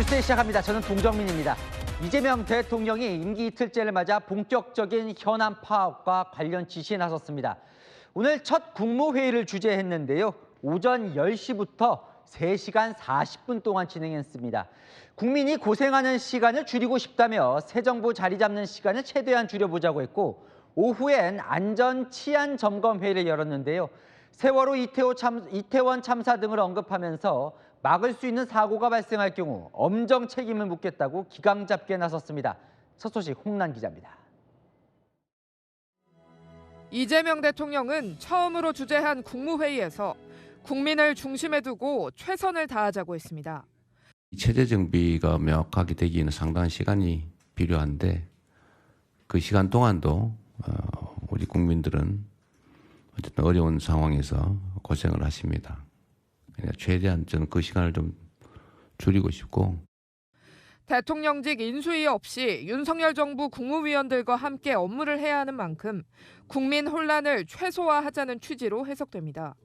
뉴스 시작합니다. 저는 동정민입니다. 이재명 대통령이 임기 이틀째를 맞아 본격적인 현안 파악과 관련 지시에 나섰습니다. 오늘 첫 국무회의를 주재했는데요. 오전 10시부터 3시간 40분 동안 진행했습니다. 국민이 고생하는 시간을 줄이고 싶다며 새 정부 자리 잡는 시간을 최대한 줄여보자고 했고, 오후엔 안전 치안 점검 회의를 열었는데요. 세월호 이태원 참사 등을 언급하면서 막을 수 있는 사고가 발생할 경우 엄정 책임을 묻겠다고 기강 잡기에 나섰습니다. 첫 소식 홍란 기자입니다. 이재명 대통령은 처음으로 주재한 국무회의에서 국민을 중심에 두고 최선을 다하자고 했습니다. 체제 정비가 명확하게 되기에는 상당한 시간이 필요한데 그 시간 동안도 우리 국민들은 어쨌든 어려운 상황에서 고생을 하십니다. 최대한 저는 그 시간을 좀 줄이고 싶고. 대통령직 인수위 없이 윤석열 정부 국무위원들과 함께 업무를 해야 하는 만큼 국민 혼란을 최소화하자는 취지로 해석됩니다.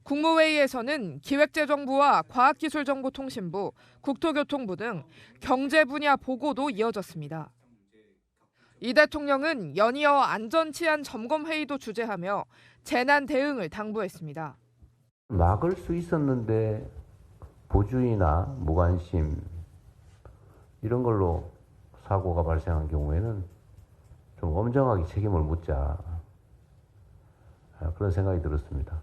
국무회의에서는 기획재정부와 과학기술정보통신부, 국토교통부 등 경제 분야 보고도 이어졌습니다. 이 대통령은 연이어 안전치안 점검회의도 주재하며 재난 대응을 당부했습니다. 막을 수 있었는데 보주의나 무관심 이런 걸로 사고가 발생한 경우에는 좀 엄정하게 책임을 묻자, 그런 생각이 들었습니다.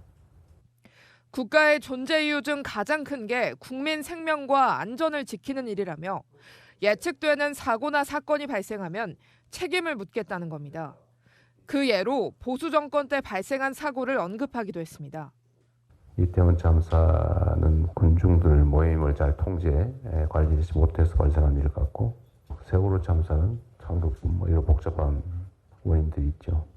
국가의 존재 이유 중 가장 큰 게 국민 생명과 안전을 지키는 일이라며 예측되는 사고나 사건이 발생하면 책임을 묻겠다는 겁니다. 그 예로 보수 정권 때 발생한 사고를 언급하기도 했습니다. 이태원 참사는 군중들 모임을 잘 관리하지 못해서 발생한 일 같고, 세월호 참사는 상급 이런 복잡한 원인들이 있죠.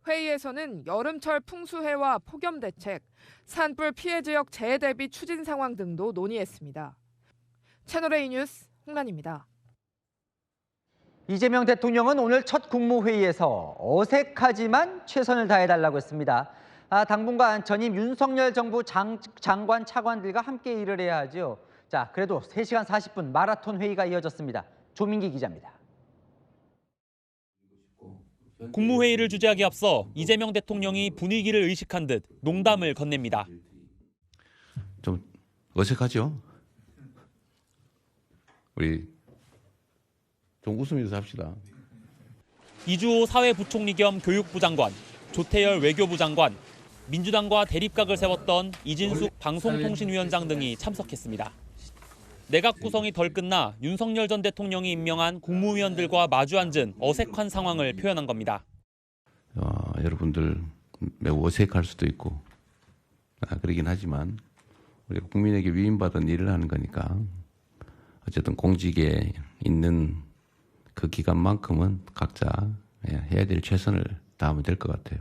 회의에서는 여름철 풍수해와 폭염 대책, 산불 피해 지역 재해 대비 추진 상황 등도 논의했습니다. 채널A 뉴스 홍란입니다. 이재명 대통령은 오늘 첫 국무회의에서 어색하지만 최선을 다해달라고 했습니다. 당분간 전임 윤석열 정부 장관 차관들과 함께 일을 해야 하죠. 자, 그래도 3시간 40분 마라톤 회의가 이어졌습니다. 조민기 기자입니다. 국무회의를 주재하기 앞서 이재명 대통령이 분위기를 의식한 듯 농담을 건넵니다. 좀 어색하죠? 우리 좀 웃으면서 합시다. 이주호 사회부총리 겸 교육부 장관, 조태열 외교부 장관, 민주당과 대립각을 세웠던 이진숙 방송통신위원장 등이 참석했습니다. 내각 구성이 덜 끝나 윤석열 전 대통령이 임명한 국무위원들과 마주 앉은 어색한 상황을 표현한 겁니다. 여러분들 매우 어색할 수도 있고 그러긴 하지만 우리가 국민에게 위임받은 일을 하는 거니까 어쨌든 공직에 있는 그 기간만큼은 각자 해야 될 최선을 다하면 될 것 같아요.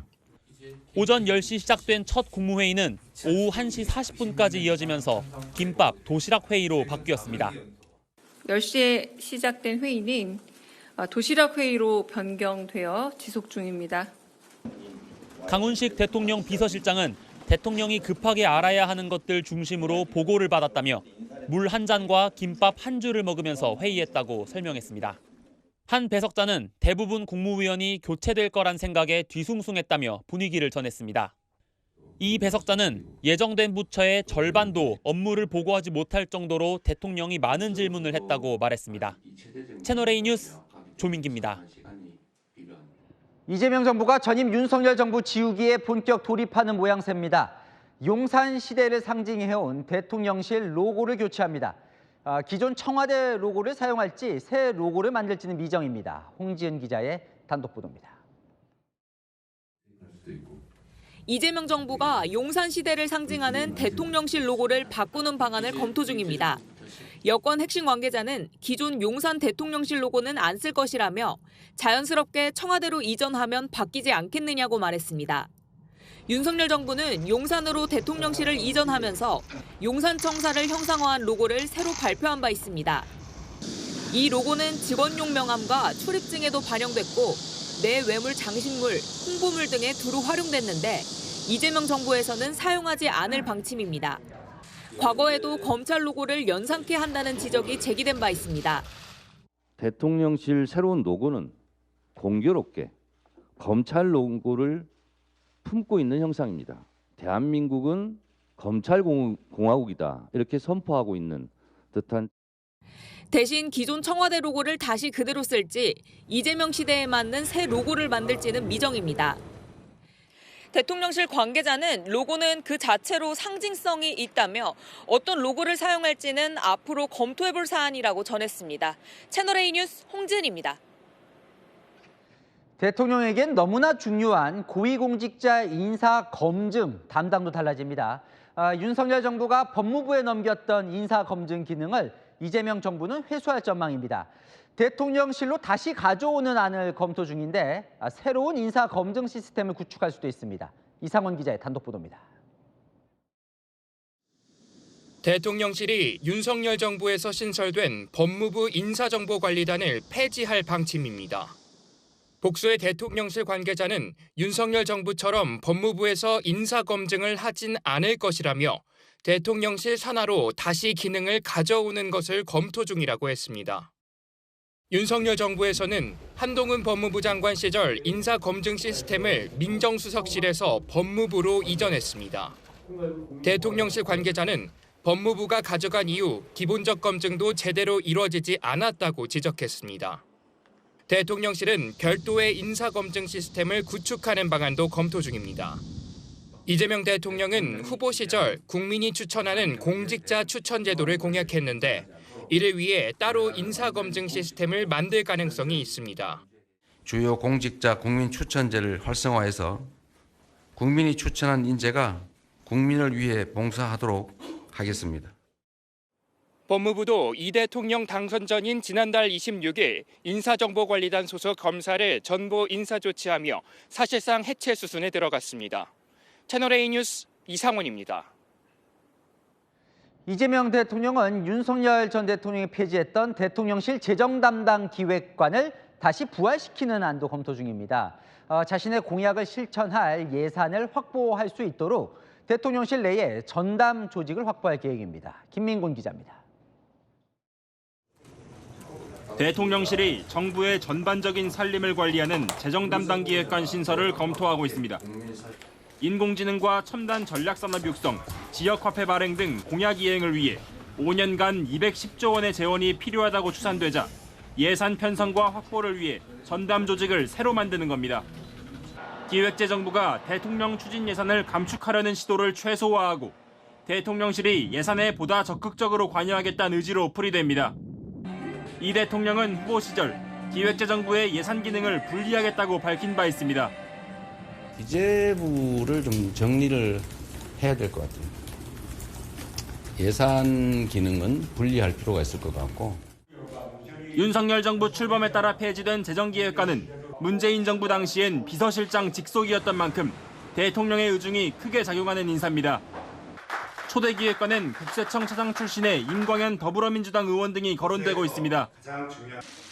오전 10시 시작된 첫 국무회의는 오후 1시 40분까지 이어지면서 김밥, 도시락 회의로 바뀌었습니다. 10시에 시작된 회의는 도시락 회의로 변경되어 지속 중입니다. 강훈식 대통령 비서실장은 대통령이 급하게 알아야 하는 것들 중심으로 보고를 받았다며 물 한 잔과 김밥 한 줄을 먹으면서 회의했다고 설명했습니다. 한 배석자는 대부분 국무위원이 교체될 거란 생각에 뒤숭숭했다며 분위기를 전했습니다. 이 배석자는 예정된 부처의 절반도 업무를 보고하지 못할 정도로 대통령이 많은 질문을 했다고 말했습니다. 채널A 뉴스 조민기입니다. 이재명 정부가 전임 윤석열 정부 지우기에 본격 돌입하는 모양새입니다. 용산 시대를 상징해온 대통령실 로고를 교체합니다. 기존 청와대 로고를 사용할지 새 로고를 만들지는 미정입니다. 홍지은 기자의 단독 보도입니다. 이재명 정부가 용산 시대를 상징하는 대통령실 로고를 바꾸는 방안을 검토 중입니다. 여권 핵심 관계자는 기존 용산 대통령실 로고는 안 쓸 것이라며 자연스럽게 청와대로 이전하면 바뀌지 않겠느냐고 말했습니다. 윤석열 정부는 용산으로 대통령실을 이전하면서 용산청사를 형상화한 로고를 새로 발표한 바 있습니다. 이 로고는 직원용 명함과 출입증에도 반영됐고 내 외물 장식물, 홍보물 등에 두루 활용됐는데 이재명 정부에서는 사용하지 않을 방침입니다. 과거에도 검찰 로고를 연상케 한다는 지적이 제기된 바 있습니다. 대통령실 새로운 로고는 공교롭게 검찰 로고를 품고 있는 형상입니다. 대한민국은 검찰공화국이다 이렇게 선포하고 있는 듯한. 대신 기존 청와대 로고를 다시 그대로 쓸지 이재명 시대에 맞는 새 로고를 만들지는 미정입니다. 대통령실 관계자는 로고는 그 자체로 상징성이 있다며 어떤 로고를 사용할지는 앞으로 검토해볼 사안이라고 전했습니다. 채널A 뉴스 홍지은입니다. 대통령에겐 너무나 중요한 고위공직자 인사 검증 담당도 달라집니다. 윤석열 정부가 법무부에 넘겼던 인사 검증 기능을 이재명 정부는 회수할 전망입니다. 대통령실로 다시 가져오는 안을 검토 중인데 새로운 인사 검증 시스템을 구축할 수도 있습니다. 이상원 기자의 단독 보도입니다. 대통령실이 윤석열 정부에서 신설된 법무부 인사정보관리단을 폐지할 방침입니다. 복수의 대통령실 관계자는 윤석열 정부처럼 법무부에서 인사검증을 하진 않을 것이라며 대통령실 산하로 다시 기능을 가져오는 것을 검토 중이라고 했습니다. 윤석열 정부에서는 한동훈 법무부 장관 시절 인사검증 시스템을 민정수석실에서 법무부로 이전했습니다. 대통령실 관계자는 법무부가 가져간 이후 기본적 검증도 제대로 이루어지지 않았다고 지적했습니다. 대통령실은 별도의 인사검증 시스템을 구축하는 방안도 검토 중입니다. 이재명 대통령은 후보 시절 국민이 추천하는 공직자 추천 제도를 공약했는데 이를 위해 따로 인사검증 시스템을 만들 가능성이 있습니다. 주요 공직자 국민 추천제를 활성화해서 국민이 추천한 인재가 국민을 위해 봉사하도록 하겠습니다. 법무부도 이 대통령 당선 전인 지난달 26일 인사정보관리단 소속 검사를 전보 인사 조치하며 사실상 해체 수순에 들어갔습니다. 채널A 뉴스 이상원입니다. 이재명 대통령은 윤석열 전 대통령이 폐지했던 대통령실 재정담당 기획관을 다시 부활시키는 안도 검토 중입니다. 자신의 공약을 실천할 예산을 확보할 수 있도록 대통령실 내에 전담 조직을 확보할 계획입니다. 김민곤 기자입니다. 대통령실이 정부의 전반적인 살림을 관리하는 재정담당 기획관 신설을 검토하고 있습니다. 인공지능과 첨단 전략산업 육성, 지역화폐 발행 등 공약 이행을 위해 5년간 210조 원의 재원이 필요하다고 추산되자 예산 편성과 확보를 위해 전담 조직을 새로 만드는 겁니다. 기획재정부가 대통령 추진 예산을 감축하려는 시도를 최소화하고 대통령실이 예산에 보다 적극적으로 관여하겠다는 의지로 풀이됩니다. 이 대통령은 후보 시절 기획재정부의 예산 기능을 분리하겠다고 밝힌 바 있습니다. 기재부를 좀 정리를 해야 될 것 같아요. 예산 기능은 분리할 필요가 있을 것 같고. 윤석열 정부 출범에 따라 폐지된 재정기획관은 문재인 정부 당시엔 비서실장 직속이었던 만큼 대통령의 의중이 크게 작용하는 인사입니다. 초대 기획관은 국세청 차장 출신의 임광현 더불어민주당 의원 등이 거론되고 있습니다.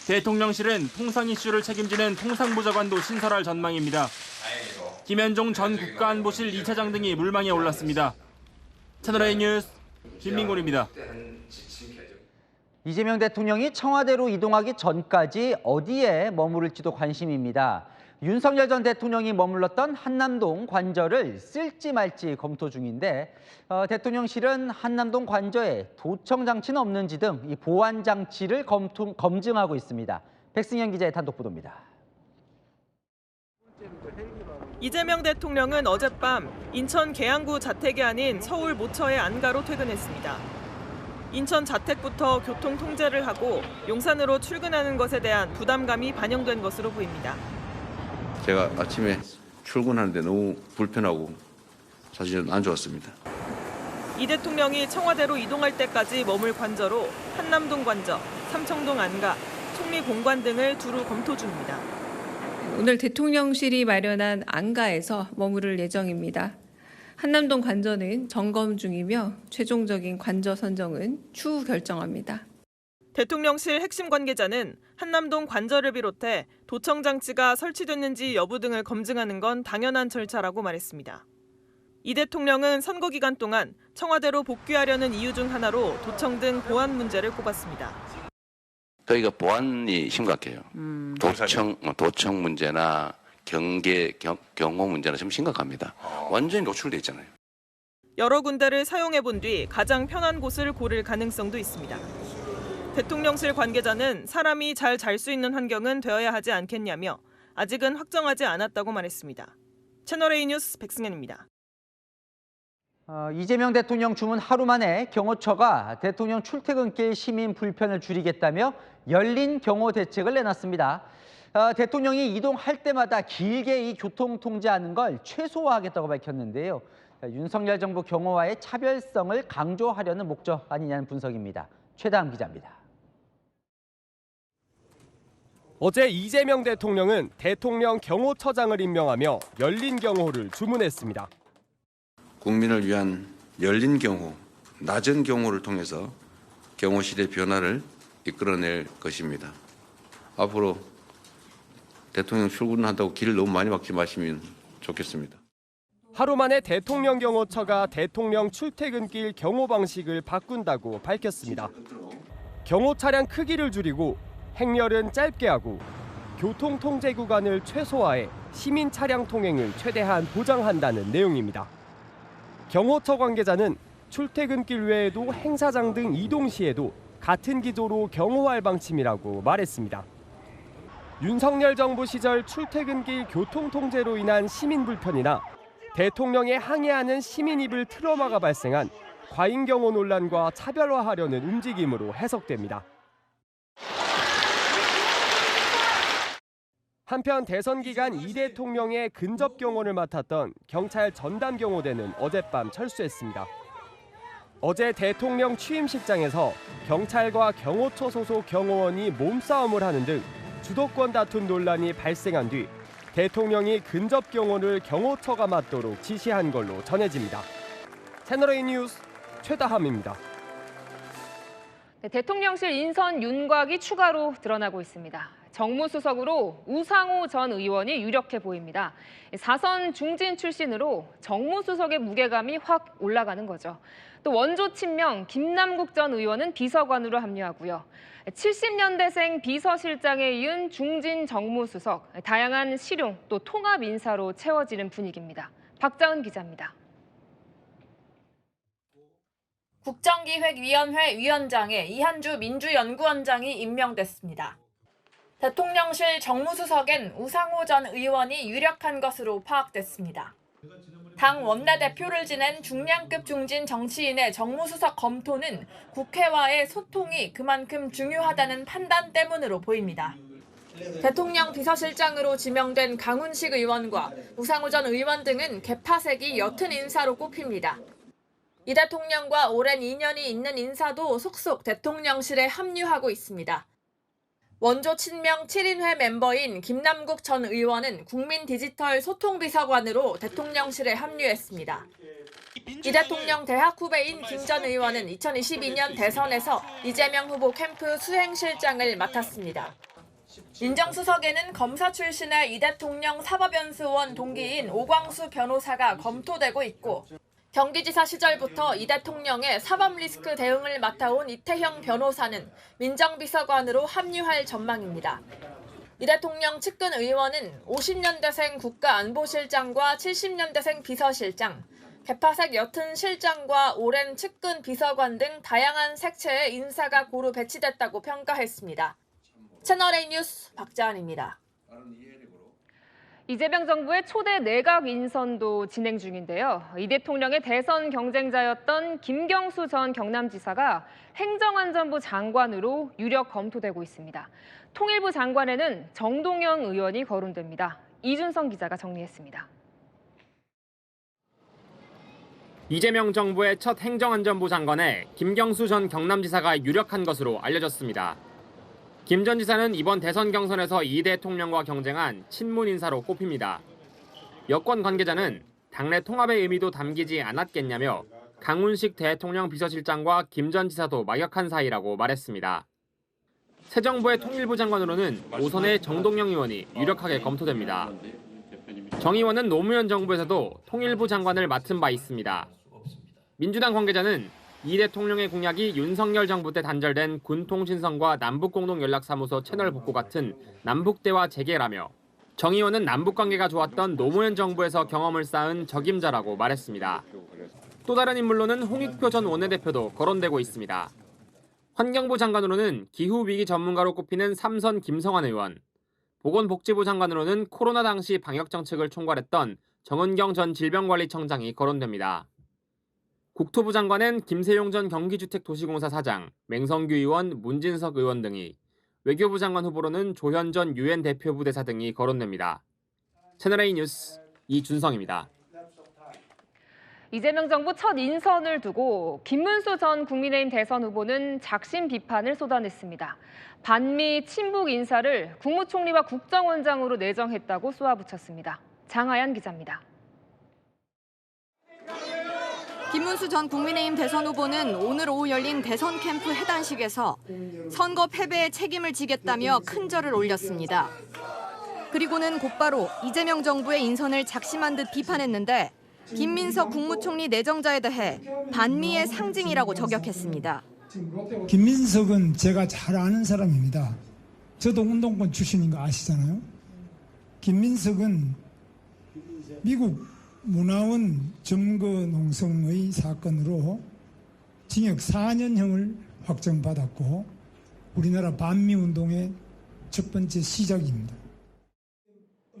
대통령실은 통상 이슈를 책임지는 통상부장관도 신설할 전망입니다. 김현종 전 국가안보실 2차장 등이 물망에 올랐습니다. 채널A 뉴스 김민곤입니다. 이재명 대통령이 청와대로 이동하기 전까지 어디에 머무를지도 관심입니다. 윤석열 전 대통령이 머물렀던 한남동 관저를 쓸지 말지 검토 중인데 대통령실은 한남동 관저에 도청 장치는 없는지 등 이 보안 장치를 검증하고 있습니다. 백승현 기자의 단독 보도입니다. 이재명 대통령은 어젯밤 인천 계양구 자택이 아닌 서울 모처의 안가로 퇴근했습니다. 인천 자택부터 교통 통제를 하고 용산으로 출근하는 것에 대한 부담감이 반영된 것으로 보입니다. 제가 아침에 출근하는데 너무 불편하고 사실은 안 좋았습니다. 이 대통령이 청와대로 이동할 때까지 머물 관저로 한남동 관저, 삼청동 안가, 총리공관 등을 두루 검토 중입니다. 오늘 대통령실이 마련한 안가에서 머무를 예정입니다. 한남동 관저는 점검 중이며 최종적인 관저 선정은 추후 결정합니다. 대통령실 핵심 관계자는 한남동 관저를 비롯해 도청 장치가 설치됐는지 여부 등을 검증하는 건 당연한 절차라고 말했습니다. 이 대통령은 선거 기간 동안 청와대로 복귀하려는 이유 중 하나로 도청 등 보안 문제를 꼽았습니다. 저희가 보안이 심각해요. 도청 문제나 경호 문제나 좀 심각합니다. 완전히 노출돼 있잖아요. 여러 군데를 사용해 본 뒤 가장 편한 곳을 고를 가능성도 있습니다. 대통령실 관계자는 사람이 잘 잘 수 있는 환경은 되어야 하지 않겠냐며 아직은 확정하지 않았다고 말했습니다. 채널A 뉴스 백승현입니다. 이재명 대통령 주문 하루 만에 경호처가 대통령 출퇴근길 시민 불편을 줄이겠다며 열린 경호 대책을 내놨습니다. 대통령이 이동할 때마다 길게 이 교통 통제하는 걸 최소화하겠다고 밝혔는데요. 윤석열 정부 경호와의 차별성을 강조하려는 목적 아니냐는 분석입니다. 최다음 기자입니다. 어제 이재명 대통령은 대통령 경호처장을 임명하며 열린 경호를 주문했습니다. 국민을 위한 열린 경호, 낮은 경호를 통해서 경호실의 변화를 이끌어낼 것입니다. 앞으로 대통령 출근한다고 길을 너무 많이 막지 마시면 좋겠습니다. 하루 만에 대통령 경호처가 대통령 출퇴근길 경호 방식을 바꾼다고 밝혔습니다. 경호 차량 크기를 줄이고 행렬은 짧게 하고 교통 통제 구간을 최소화해 시민 차량 통행을 최대한 보장한다는 내용입니다. 경호처 관계자는 출퇴근길 외에도 행사장 등 이동 시에도 같은 기조로 경호할 방침이라고 말했습니다. 윤석열 정부 시절 출퇴근길 교통 통제로 인한 시민 불편이나 대통령에 항의하는 시민 입을 트라우마가 발생한 과잉 경호 논란과 차별화하려는 움직임으로 해석됩니다. 한편 대선 기간 이 대통령의 근접 경호를 맡았던 경찰 전담 경호대는 어젯밤 철수했습니다. 어제 대통령 취임식장에서 경찰과 경호처 소속 경호원이 몸싸움을 하는 등 주도권 다툼 논란이 발생한 뒤 대통령이 근접 경호를 경호처가 맡도록 지시한 걸로 전해집니다. 채널A 뉴스 최다함입니다. 네, 대통령실 인선 윤곽이 추가로 드러나고 있습니다. 정무수석으로 우상호 전 의원이 유력해 보입니다. 4선 중진 출신으로 정무수석의 무게감이 확 올라가는 거죠. 또 원조 친명 김남국 전 의원은 비서관으로 합류하고요. 70년대생 비서실장에 이은 중진 정무수석, 다양한 실용 또 통합 인사로 채워지는 분위기입니다. 박자은 기자입니다. 국정기획위원회 위원장에 이한주 민주연구원장이 임명됐습니다. 대통령실 정무수석엔 우상호 전 의원이 유력한 것으로 파악됐습니다. 당 원내대표를 지낸 중량급 중진 정치인의 정무수석 검토는 국회와의 소통이 그만큼 중요하다는 판단 때문으로 보입니다. 대통령 비서실장으로 지명된 강훈식 의원과 우상호 전 의원 등은 개파색이 옅은 인사로 꼽힙니다. 이 대통령과 오랜 인연이 있는 인사도 속속 대통령실에 합류하고 있습니다. 원조 친명 7인회 멤버인 김남국 전 의원은 국민디지털 소통비서관으로 대통령실에 합류했습니다. 이 대통령 대학 후배인 김 전 의원은 2022년 대선에서 이재명 후보 캠프 수행실장을 맡았습니다. 민정수석에는 검사 출신의 이 대통령 사법연수원 동기인 오광수 변호사가 검토되고 있고 경기지사 시절부터 이 대통령의 사법 리스크 대응을 맡아온 이태형 변호사는 민정비서관으로 합류할 전망입니다. 이 대통령 측근 의원은 50년대생 국가안보실장과 70년대생 비서실장, 개파색 옅은 실장과 오랜 측근 비서관 등 다양한 색채의 인사가 고루 배치됐다고 평가했습니다. 채널A 뉴스 박자은입니다. 이재명 정부의 초대 내각 인선도 진행 중인데요. 이 대통령의 대선 경쟁자였던 김경수 전 경남지사가 행정안전부 장관으로 유력 검토되고 있습니다. 통일부 장관에는 정동영 의원이 거론됩니다. 이준성 기자가 정리했습니다. 이재명 정부의 첫 행정안전부 장관에 김경수 전 경남지사가 유력한 것으로 알려졌습니다. 김 전 지사는 이번 대선 경선에서 이 대통령과 경쟁한 친문 인사로 꼽힙니다. 여권 관계자는 당내 통합의 의미도 담기지 않았겠냐며 강훈식 대통령 비서실장과 김 전 지사도 막역한 사이라고 말했습니다. 새 정부의 통일부 장관으로는 오선의 정동영 의원이 유력하게 검토됩니다. 정 의원은 노무현 정부에서도 통일부 장관을 맡은 바 있습니다. 민주당 관계자는 이 대통령의 공약이 윤석열 정부 때 단절된 군통신성과 남북공동연락사무소 채널 복구 같은 남북대화 재개라며 정 의원은 남북관계가 좋았던 노무현 정부에서 경험을 쌓은 적임자라고 말했습니다. 또 다른 인물로는 홍익표 전 원내대표도 거론되고 있습니다. 환경부 장관으로는 기후위기 전문가로 꼽히는 삼선 김성환 의원, 보건복지부 장관으로는 코로나 당시 방역정책을 총괄했던 정은경 전 질병관리청장이 거론됩니다. 국토부 장관엔 김세용 전 경기주택도시공사 사장, 맹성규 의원, 문진석 의원 등이, 외교부 장관 후보로는 조현 전 유엔 대표부대사 등이 거론됩니다. 채널A 뉴스 이준성입니다. 이재명 정부 첫 인선을 두고 김문수 전 국민의힘 대선 후보는 작심 비판을 쏟아냈습니다. 반미 친북 인사를 국무총리와 국정원장으로 내정했다고 쏘아붙였습니다. 장하연 기자입니다. 김문수 전 국민의힘 대선 후보는 오늘 오후 열린 대선 캠프 해단식에서 선거 패배의 책임을 지겠다며 큰절을 올렸습니다. 그리고는 곧바로 이재명 정부의 인선을 작심한 듯 비판했는데 김민석 국무총리 내정자에 대해 반미의 상징이라고 저격했습니다. 김민석은 제가 잘 아는 사람입니다. 저도 운동권 출신인 거 아시잖아요. 김민석은 미국 문화원 점거 농성의 사건으로 징역 4년형을 확정받았고 우리나라 반미운동의 첫 번째 시작입니다.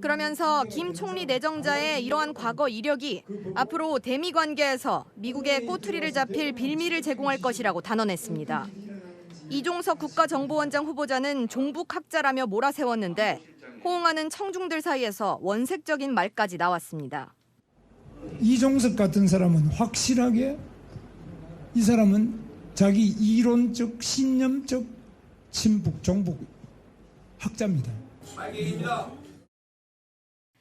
그러면서 김 총리 내정자의 이러한 과거 이력이 앞으로 대미 관계에서 미국의 꼬투리를 잡힐 빌미를 제공할 것이라고 단언했습니다. 이종석 국가정보원장 후보자는 종북학자라며 몰아세웠는데 호응하는 청중들 사이에서 원색적인 말까지 나왔습니다. 이종석 같은 사람은 확실하게 이 사람은 자기 이론적 신념적 친북 종북 학자입니다.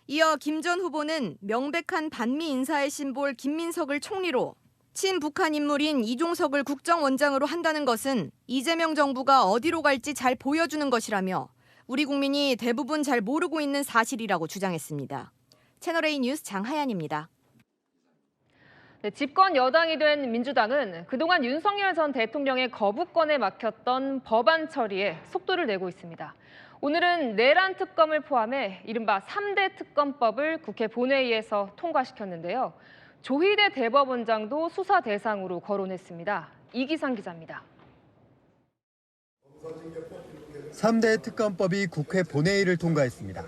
이어 김 전 후보는 명백한 반미 인사의 심볼 김민석을 총리로 친북한 인물인 이종석을 국정원장으로 한다는 것은 이재명 정부가 어디로 갈지 잘 보여주는 것이라며 우리 국민이 대부분 잘 모르고 있는 사실이라고 주장했습니다. 채널A 뉴스 장하연입니다. 네, 집권 여당이 된 민주당은 그동안 윤석열 전 대통령의 거부권에 막혔던 법안 처리에 속도를 내고 있습니다. 오늘은 내란 특검을 포함해 이른바 3대 특검법을 국회 본회의에서 통과시켰는데요. 조희대 대법원장도 수사 대상으로 거론했습니다. 이기상 기자입니다. 3대 특검법이 국회 본회의를 통과했습니다.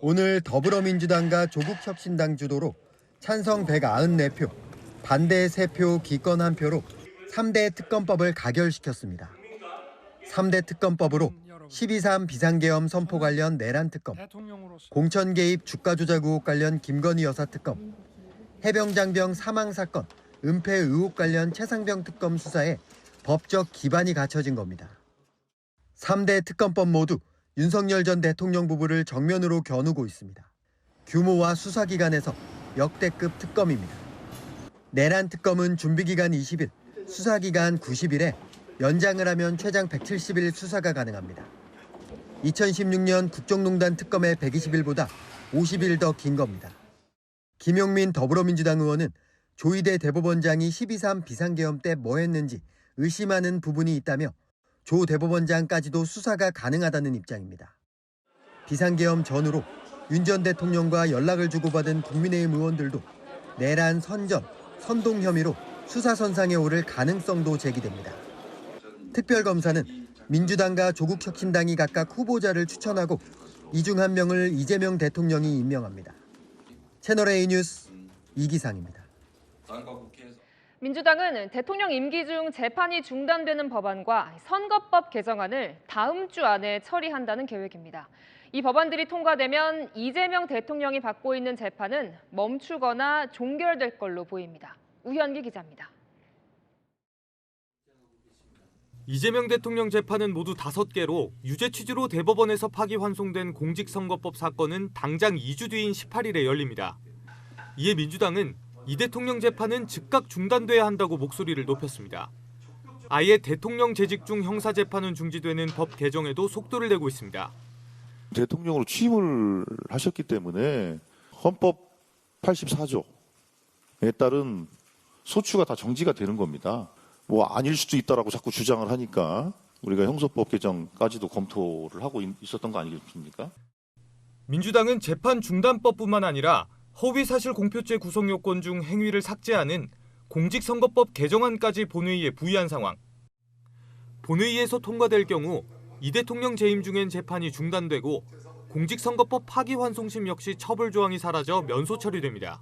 오늘 더불어민주당과 조국혁신당 주도로 찬성 194표, 반대 3표, 기권 1표로 3대 특검법을 가결시켰습니다. 3대 특검법으로 12.3 비상계엄 선포 관련 내란 특검, 공천 개입 주가 조작 의혹 관련 김건희 여사 특검, 해병장병 사망 사건, 은폐 의혹 관련 최상병 특검 수사에 법적 기반이 갖춰진 겁니다. 3대 특검법 모두 윤석열 전 대통령 부부를 정면으로 겨누고 있습니다. 규모와 수사 기간에서 역대급 특검입니다. 내란 특검은 준비기간 20일, 수사기간 90일에 연장을 하면 최장 170일 수사가 가능합니다. 2016년 국정농단 특검의 120일보다 50일 더 긴 겁니다. 김용민 더불어민주당 의원은 조희대 대법원장이 12.3 비상계엄 때 뭐 했는지 의심하는 부분이 있다며 조 대법원장까지도 수사가 가능하다는 입장입니다. 비상계엄 전후로 윤 전 대통령과 연락을 주고받은 국민의힘 의원들도 내란 선전, 선동 혐의로 수사선상에 오를 가능성도 제기됩니다. 특별검사는 민주당과 조국혁신당이 각각 후보자를 추천하고 이 중 한 명을 이재명 대통령이 임명합니다. 채널A 뉴스 이기상입니다. 민주당은 대통령 임기 중 재판이 중단되는 법안과 선거법 개정안을 다음 주 안에 처리한다는 계획입니다. 이 법안들이 통과되면 이재명 대통령이 받고 있는 재판은 멈추거나 종결될 걸로 보입니다. 우현기 기자입니다. 이재명 대통령 재판은 모두 5개로 유죄 취지로 대법원에서 파기환송된 공직선거법 사건은 당장 2주 뒤인 18일에 열립니다. 이에 민주당은 이 대통령 재판은 즉각 중단돼야 한다고 목소리를 높였습니다. 아예 대통령 재직 중 형사재판은 중지되는 법 개정에도 속도를 내고 있습니다. 대통령으로 취임을 하셨기 때문에 헌법 84조에 따른 소추가 다 정지가 되는 겁니다. 뭐 아닐 수도 있다라고 자꾸 주장을 하니까 우리가 형소법 개정까지도 검토를 하고 있었던 거 아니겠습니까? 민주당은 재판 중단법뿐만 아니라 허위사실 공표죄 구성 요건 중 행위를 삭제하는 공직선거법 개정안까지 본회의에 부의한 상황. 본회의에서 통과될 경우 이 대통령 재임 중엔 재판이 중단되고 공직선거법 파기환송심 역시 처벌 조항이 사라져 면소 처리됩니다.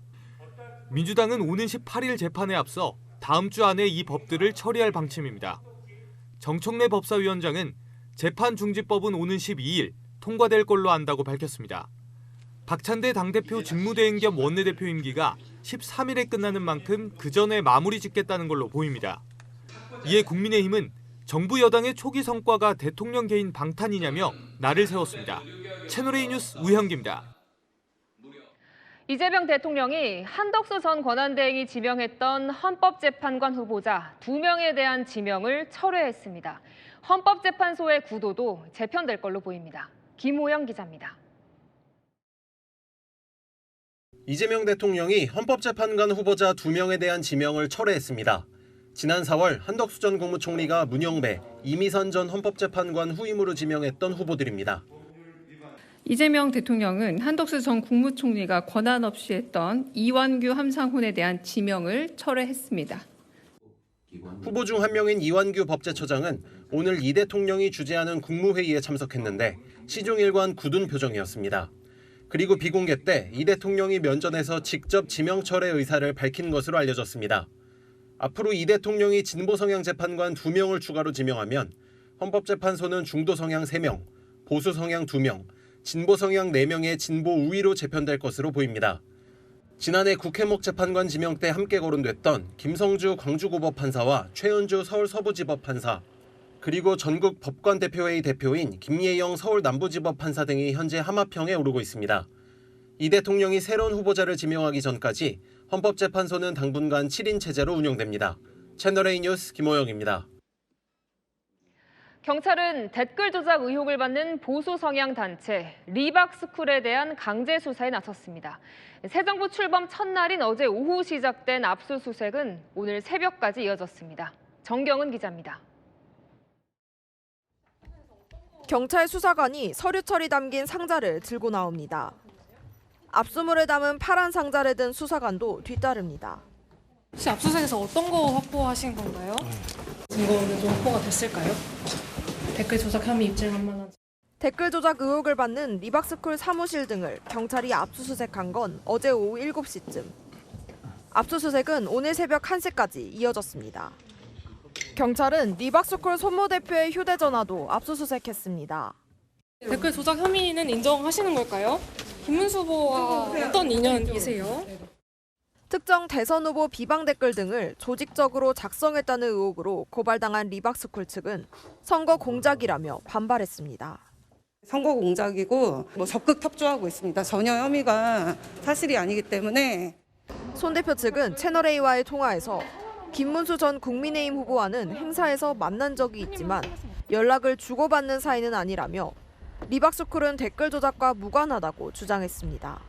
민주당은 오는 18일 재판에 앞서 다음 주 안에 이 법들을 처리할 방침입니다. 정청래 법사위원장은 재판 중지법은 오는 12일 통과될 걸로 안다고 밝혔습니다. 박찬대 당대표 직무대행 겸 원내대표 임기가 13일에 끝나는 만큼 그 전에 마무리 짓겠다는 걸로 보입니다. 이에 국민의힘은 정부 여당의 초기 성과가 대통령 개인 방탄이냐며 날을 세웠습니다. 채널A 뉴스 우현기입니다. 이재명 대통령이 한덕수 전 권한대행이 지명했던 헌법재판관 후보자 2명에 대한 지명을 철회했습니다. 헌법재판소의 구도도 재편될 걸로 보입니다. 김호영 기자입니다. 이재명 대통령이 헌법재판관 후보자 2명에 대한 지명을 철회했습니다. 지난 4월 한덕수 전 국무총리가 문영배, 이미선 전 헌법재판관 후임으로 지명했던 후보들입니다. 이재명 대통령은 한덕수 전 국무총리가 권한 없이 했던 이완규 함상훈에 대한 지명을 철회했습니다. 후보 중 한 명인 이완규 법제처장은 오늘 이 대통령이 주재하는 국무회의에 참석했는데 시종일관 굳은 표정이었습니다. 그리고 비공개 때 이 대통령이 면전에서 직접 지명 철회 의사를 밝힌 것으로 알려졌습니다. 앞으로 이 대통령이 진보 성향 재판관 2명을 추가로 지명하면 헌법재판소는 중도 성향 3명, 보수 성향 2명, 진보 성향 4명의 진보 우위로 재편될 것으로 보입니다. 지난해 국회목 재판관 지명 때 함께 거론됐던 김성주 광주고법 판사와 최은주 서울 서부지법 판사, 그리고 전국 법관대표회의 대표인 김예영 서울 남부지법 판사 등이 현재 하마평에 오르고 있습니다. 이 대통령이 새로운 후보자를 지명하기 전까지 헌법재판소는 당분간 7인 체제로 운영됩니다. 채널A 뉴스 김호영입니다. 경찰은 댓글 조작 의혹을 받는 보수 성향 단체 리박스쿨에 대한 강제 수사에 나섰습니다. 새 정부 출범 첫날인 어제 오후 시작된 압수수색은 오늘 새벽까지 이어졌습니다. 정경은 기자입니다. 경찰 수사관이 서류철이 담긴 상자를 들고 나옵니다. 압수물을 담은 파란 상자를 든 수사관도 뒤따릅니다. 혹시 압수수색에서 어떤 거 확보하신 건가요? 증거는 좀 확보가 됐을까요? 댓글 조작 혐의 입증할 만한. 댓글 조작 의혹을 받는 리박스쿨 사무실 등을 경찰이 압수수색한 건 어제 오후 7시쯤. 압수수색은 오늘 새벽 1시까지 이어졌습니다. 경찰은 리박스쿨 손모 대표의 휴대전화도 압수수색했습니다. 댓글 조작 혐의는 인정하시는 걸까요? 김문수 후보와 어떤 인연이세요? 특정 대선 후보 비방 댓글 등을 조직적으로 작성했다는 의혹으로 고발당한 리박스쿨 측은 선거 공작이라며 반발했습니다. 선거 공작이고 적극 협조하고 있습니다. 전혀 혐의가 사실이 아니기 때문에. 손 대표 측은 채널A와의 통화에서 김문수 전 국민의힘 후보와는 행사에서 만난 적이 있지만 연락을 주고받는 사이는 아니라며 리박스쿨은 댓글 조작과 무관하다고 주장했습니다.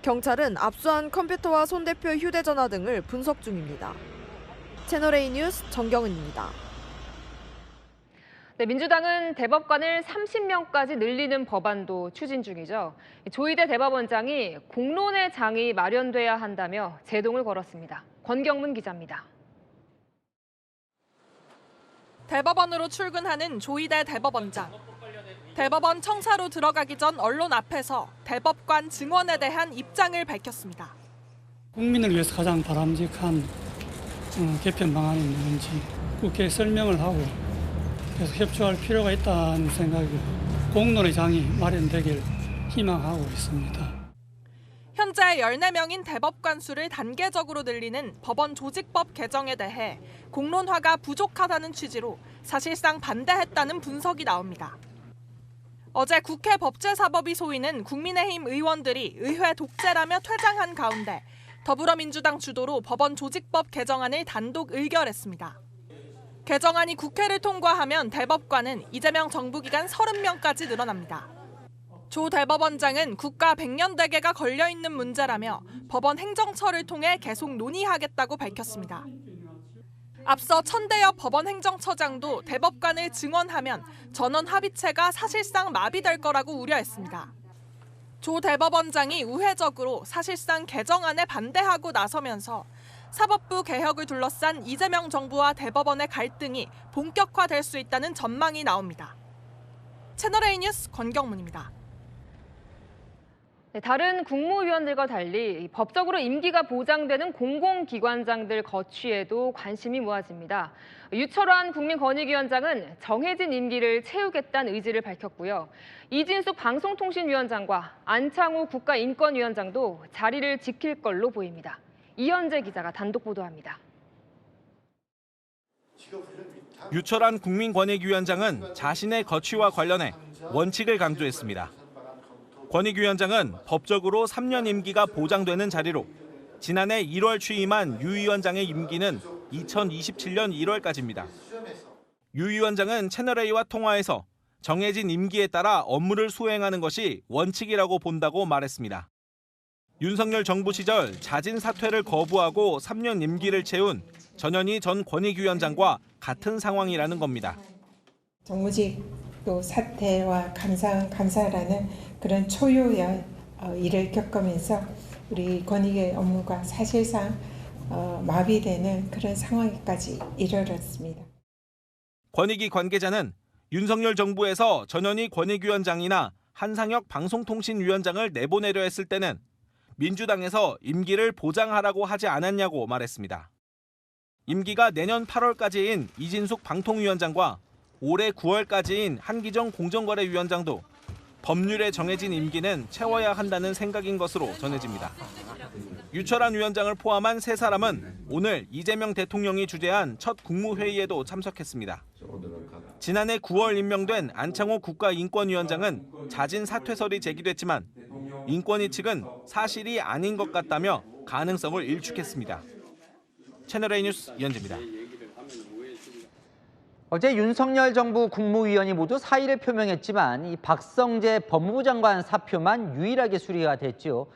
경찰은 압수한 컴퓨터와 손 대표 휴대전화 등을 분석 중입니다. 채널A 뉴스 정경은입니다. 네, 민주당은 대법관을 30명까지 늘리는 법안도 추진 중이죠. 조희대 대법원장이 공론의 장이 마련돼야 한다며 제동을 걸었습니다. 권경문 기자입니다. 대법원으로 출근하는 조희대 대법원장. 대법원 청사로 들어가기 전 언론 앞에서 대법관 증언에 대한 입장을 밝혔습니다. 국민을 위해서 가장 바람직한 개편 방안이 뭔지 국회에 설명을 하고 계속 협조할 필요가 있다는 생각이 공론의 장이 마련되길 희망하고 있습니다. 현재 14명인 대법관 수를 단계적으로 늘리는 법원 조직법 개정에 대해 공론화가 부족하다는 취지로 사실상 반대했다는 분석이 나옵니다. 어제 국회 법제사법위 소위는 국민의힘 의원들이 의회 독재라며 퇴장한 가운데 더불어민주당 주도로 법원 조직법 개정안을 단독 의결했습니다. 개정안이 국회를 통과하면 대법관은 이재명 정부 기간 30명까지 늘어납니다. 조 대법원장은 국가 100년 대계가 걸려있는 문제라며 법원 행정처를 통해 계속 논의하겠다고 밝혔습니다. 앞서 천대엽 법원 행정처장도 대법관을 증언하면 전원 합의체가 사실상 마비될 거라고 우려했습니다. 조 대법원장이 우회적으로 사실상 개정안에 반대하고 나서면서 사법부 개혁을 둘러싼 이재명 정부와 대법원의 갈등이 본격화될 수 있다는 전망이 나옵니다. 채널A 뉴스 권경문입니다. 네, 다른 국무위원들과 달리 법적으로 임기가 보장되는 공공기관장들 거취에도 관심이 모아집니다. 유철환 국민권익위원장은 정해진 임기를 채우겠다는 의지를 밝혔고요. 이진숙 방송통신위원장과 안창호 국가인권위원장도 자리를 지킬 걸로 보입니다. 이현재 기자가 단독 보도합니다. 유철환 국민권익위원장은 자신의 거취와 관련해 원칙을 강조했습니다. 권익위원장은 법적으로 3년 임기가 보장되는 자리로 지난해 1월 취임한 유 위원장의 임기는 2027년 1월까지입니다. 유 위원장은 채널A와 통화에서 정해진 임기에 따라 업무를 수행하는 것이 원칙이라고 본다고 말했습니다. 윤석열 정부 시절 자진 사퇴를 거부하고 3년 임기를 채운 전현희 전 권익위원장과 같은 상황이라는 겁니다. 정무직 또 사퇴와 감사라는 그런 초유의 일을 겪으면서 우리 권익의 업무가 사실상 마비되는 그런 상황까지 이르렀습니다. 권익위 관계자는 윤석열 정부에서 전현희 권익위원장이나 한상혁 방송통신위원장을 내보내려 했을 때는 민주당에서 임기를 보장하라고 하지 않았냐고 말했습니다. 임기가 내년 8월까지인 이진숙 방통위원장과 올해 9월까지인 한기정 공정거래위원장도 법률에 정해진 임기는 채워야 한다는 생각인 것으로 전해집니다. 유철환 위원장을 포함한 3사람은 오늘 이재명 대통령이 주재한 첫 국무회의에도 참석했습니다. 지난해 9월 임명된 안창호 국가인권위원장은 자진 사퇴설이 제기됐지만 인권위 측은 사실이 아닌 것 같다며 가능성을 일축했습니다. 채널A 뉴스 이현재입니다. 어제 윤석열 정부 국무위원이 모두 사의를 표명했지만 이 박성재 법무부 장관 사표만 유일하게 수리가 됐죠.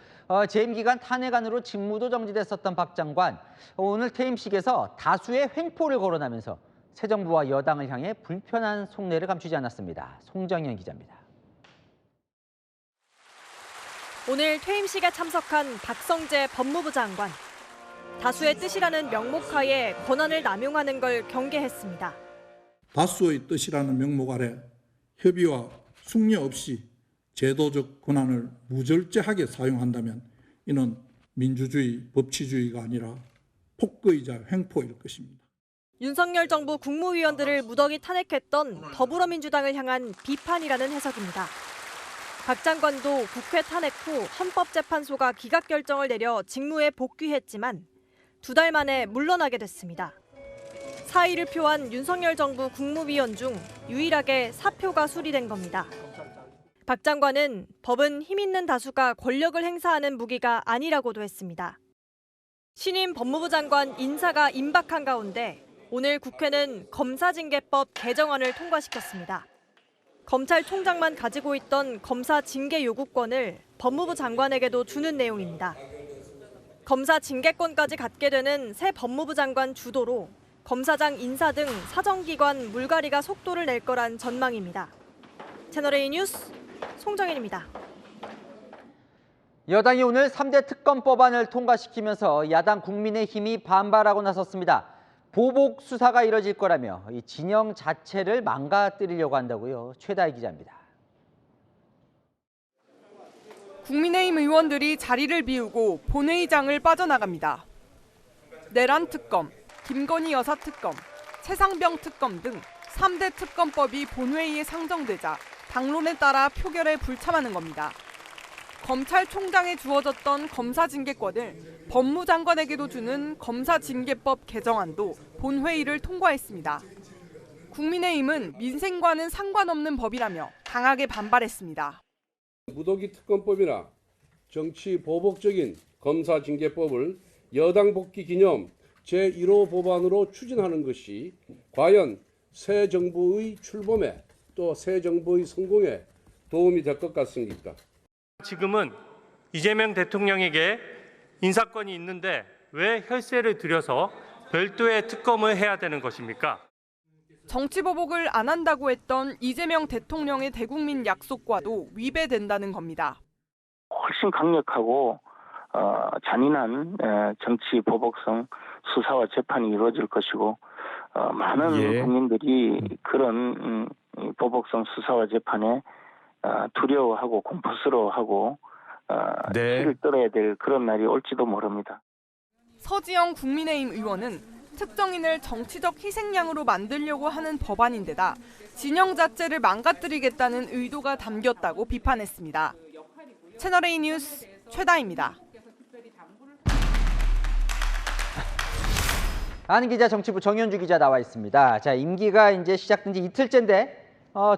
재임 기간 탄핵안으로 직무도 정지됐었던 박 장관, 오늘 퇴임식에서 다수의 횡포를 거론하면서 새 정부와 여당을 향해 불편한 속내를 감추지 않았습니다. 송정현 기자입니다. 오늘 퇴임식에 참석한 박성재 법무부 장관. 다수의 뜻이라는 명목하에 권한을 남용하는 걸 경계했습니다. 다수의 뜻이라는 명목 아래 협의와 숙려 없이 제도적 권한을 무절제하게 사용한다면 이는 민주주의, 법치주의가 아니라 폭거이자 횡포일 것입니다. 윤석열 정부 국무위원들을 무더기 탄핵했던 더불어민주당을 향한 비판이라는 해석입니다. 박 장관도 국회 탄핵 후 헌법재판소가 기각 결정을 내려 직무에 복귀했지만 2달 만에 물러나게 됐습니다. 사의를 표한 윤석열 정부 국무위원 중 유일하게 사표가 수리된 겁니다. 박 장관은 법은 힘 있는 다수가 권력을 행사하는 무기가 아니라고도 했습니다. 신임 법무부 장관 인사가 임박한 가운데 오늘 국회는 검사징계법 개정안을 통과시켰습니다. 검찰총장만 가지고 있던 검사 징계 요구권을 법무부 장관에게도 주는 내용입니다. 검사 징계권까지 갖게 되는 새 법무부 장관 주도로 검사장 인사 등 사정기관 물갈이가 속도를 낼 거란 전망입니다. 채널A 뉴스 송정현입니다. 여당이 오늘 3대 특검법안을 통과시키면서 야당 국민의힘이 반발하고 나섰습니다. 보복 수사가 이뤄질 거라며 이 진영 자체를 망가뜨리려고 한다고요. 최다희 기자입니다. 국민의힘 의원들이 자리를 비우고 본회의장을 빠져나갑니다. 내란 특검, 김건희 여사 특검, 최상병 특검 등 3대 특검법이 본회의에 상정되자 당론에 따라 표결에 불참하는 겁니다. 검찰총장에 주어졌던 검사징계권을 법무장관에게도 주는 검사징계법 개정안도 본회의를 통과했습니다. 국민의힘은 민생과는 상관없는 법이라며 강하게 반발했습니다. 무더기 특검법이나 정치 보복적인 검사징계법을 여당 복귀 기념 제1호 법안으로 추진하는 것이 과연 새 정부의 출범에 또 새 정부의 성공에 도움이 될 것 같습니까? 지금은 이재명 대통령에게 인사권이 있는데 왜 혈세를 들여서 별도의 특검을 해야 되는 것입니까? 정치 보복을 안 한다고 했던 이재명 대통령의 대국민 약속과도 위배된다는 겁니다. 훨씬 강력하고 잔인한 정치 보복성 수사와 재판이 이루어질 것이고 많은 국민들이 그런 보복성 수사와 재판에 두려워하고 공포스러워하고 피를 떨어야 될 그런 날이 올지도 모릅니다. 서지영 국민의힘 의원은 특정인을 정치적 희생양으로 만들려고 하는 법안인데다 진영 자체를 망가뜨리겠다는 의도가 담겼다고 비판했습니다. 채널A 뉴스 최다입니다. 안 기자, 정치부 정현주 기자 나와 있습니다. 자, 임기가 이제 시작된 지 이틀째인데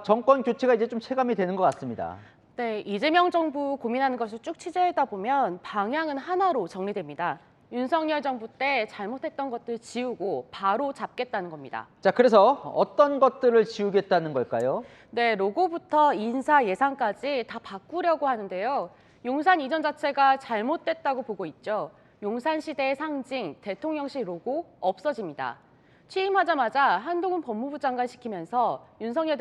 정권 교체가 이제 좀 체감이 되는 것 같습니다. 네, 이재명 정부 고민하는 것을 쭉 취재하다 보면 방향은 하나로 정리됩니다. 윤석열 정부 때 잘못했던 것들 지우고 바로 잡겠다는 겁니다. 자, 그래서 어떤 것들을 지우겠다는 걸까요? 네, 로고부터 인사 예산까지 다 바꾸려고 하는데요. 용산 이전 자체가 잘못됐다고 보고 있죠. 용산 시대의 상징 대통령실 로고 없어집니다. 취임하자마자 한동훈 법무부 장관 시키면서 윤석열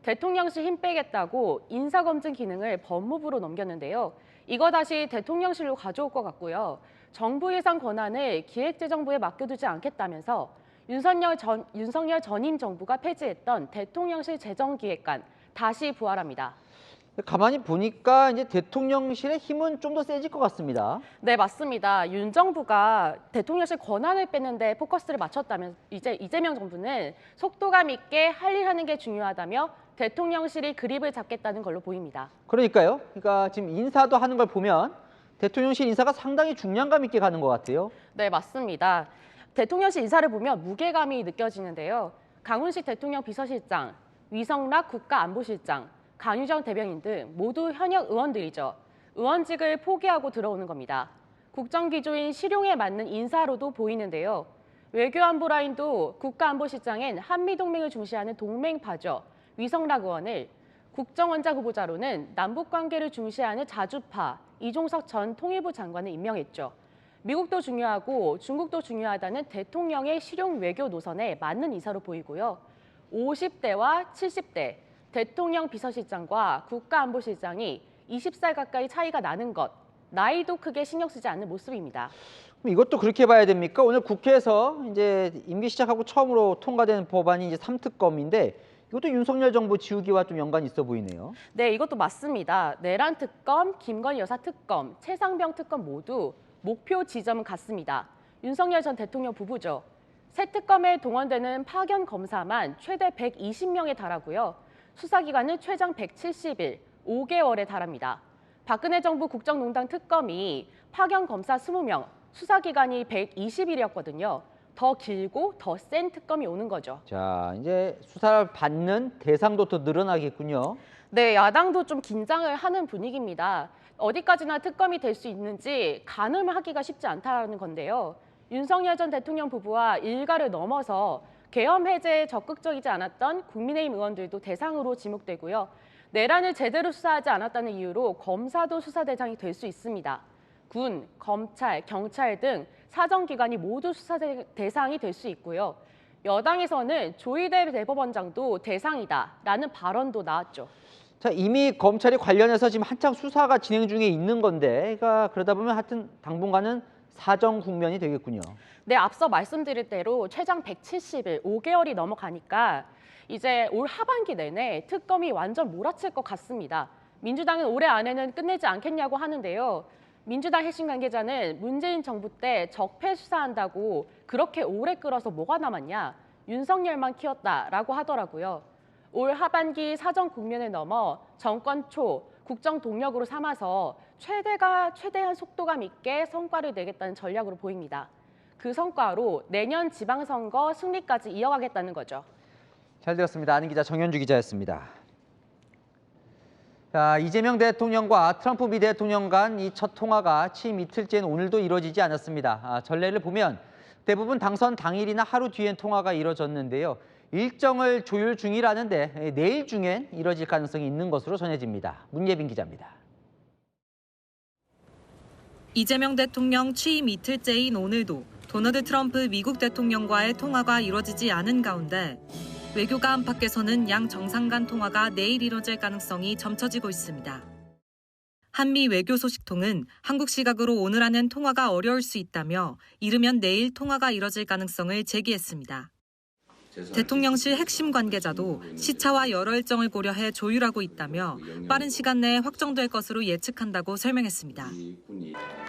대통령실 힘 빼겠다고 인사검증 기능을 법무부로 넘겼는데요. 이거 다시 대통령실로 가져올 것 같고요. 정부 예산 권한을 기획재정부에 맡겨두지 않겠다면서 윤석열 전임 정부가 폐지했던 대통령실 재정기획관 다시 부활합니다. 가만히 보니까 이제 대통령실의 힘은 좀 더 세질 것 같습니다. 네, 맞습니다. 윤 정부가 대통령실 권한을 뺏는데 포커스를 맞췄다면 이제 이재명 정부는 속도감 있게 할 일 하는 게 중요하다며 대통령실이 그립을 잡겠다는 걸로 보입니다. 그러니까요. 그러니까 지금 인사도 하는 걸 보면 대통령실 인사가 상당히 중량감 있게 가는 것 같아요. 네, 맞습니다. 대통령실 인사를 보면 무게감이 느껴지는데요. 강훈식 대통령 비서실장, 위성락 국가안보실장, 강유정 대변인 등 모두 현역 의원들이죠. 의원직을 포기하고 들어오는 겁니다. 국정기조인 실용에 맞는 인사로도 보이는데요. 외교안보 라인도 국가안보실장엔 한미동맹을 중시하는 동맹파죠. 위성락 의원을, 국정원장 후보자로는 남북관계를 중시하는 자주파 이종석 전 통일부 장관을 임명했죠. 미국도 중요하고 중국도 중요하다는 대통령의 실용 외교 노선에 맞는 인사로 보이고요. 50대와 70대, 대통령 비서실장과 국가안보실장이 20살 가까이 차이가 나는 것, 나이도 크게 신경 쓰지 않는 모습입니다. 그럼 이것도 그렇게 봐야 됩니까? 오늘 국회에서 이제 임기 시작하고 처음으로 통과된 법안이 이제 3특검인데 이것도 윤석열 정부 지우기와 좀 연관이 있어 보이네요. 네, 이것도 맞습니다. 내란 특검, 김건희 여사 특검, 최상병 특검 모두 목표 지점은 같습니다. 윤석열 전 대통령 부부죠. 새 특검에 동원되는 파견 검사만 최대 120명에 달하고요. 수사기간은 최장 170일, 5개월에 달합니다. 박근혜 정부 국정농단 특검이 파견 검사 20명, 수사기간이 120일이었거든요. 더 길고 더 센 특검이 오는 거죠. 자, 이제 수사를 받는 대상도 더 늘어나겠군요. 네, 야당도 좀 긴장을 하는 분위기입니다. 어디까지나 특검이 될 수 있는지 가늠을 하기가 쉽지 않다는 건데요. 윤석열 전 대통령 부부와 일가를 넘어서 계엄 해제에 적극적이지 않았던 국민의힘 의원들도 대상으로 지목되고요. 내란을 제대로 수사하지 않았다는 이유로 검사도 수사 대상이 될 수 있습니다. 군, 검찰, 경찰 등 사정기관이 모두 수사 대상이 될 수 있고요. 여당에서는 조희대 대법원장도 대상이다라는 발언도 나왔죠. 자, 이미 검찰이 관련해서 지금 한창 수사가 진행 중에 있는 건데, 그러다 보면 하여튼 당분간은 사정 국면이 되겠군요. 네, 앞서 말씀드릴 대로 최장 170일, 5개월이 넘어가니까 이제 올 하반기 내내 특검이 완전 몰아칠 것 같습니다. 민주당은 올해 안에는 끝내지 않겠냐고 하는데요. 민주당 핵심 관계자는 문재인 정부 때 적폐 수사한다고 그렇게 오래 끌어서 뭐가 남았냐, 윤석열만 키웠다라고 하더라고요. 올 하반기 사정 국면을 넘어 정권 초 국정 동력으로 삼아서 최대한 속도감 있게 성과를 내겠다는 전략으로 보입니다. 그 성과로 내년 지방선거 승리까지 이어가겠다는 거죠. 잘 들었습니다. 아는 기자 정현주 기자였습니다. 자, 이재명 대통령과 트럼프 미 대통령 간 이 첫 통화가 취임 이틀째인 오늘도 이루어지지 않았습니다. 전례를 보면 대부분 당선 당일이나 하루 뒤엔 통화가 이루어졌는데요. 일정을 조율 중이라는데 내일 중엔 이뤄질 가능성이 있는 것으로 전해집니다. 문예빈 기자입니다. 이재명 대통령 취임 이틀째인 오늘도 도널드 트럼프 미국 대통령과의 통화가 이뤄지지 않은 가운데 외교가 안팎에서는 양 정상 간 통화가 내일 이뤄질 가능성이 점쳐지고 있습니다. 한미 외교소식통은 한국 시각으로 오늘 안엔 통화가 어려울 수 있다며 이르면 내일 통화가 이뤄질 가능성을 제기했습니다. 대통령실 핵심 관계자도 시차와 여러 일정을 고려해 조율하고 있다며 빠른 시간 내에 확정될 것으로 예측한다고 설명했습니다.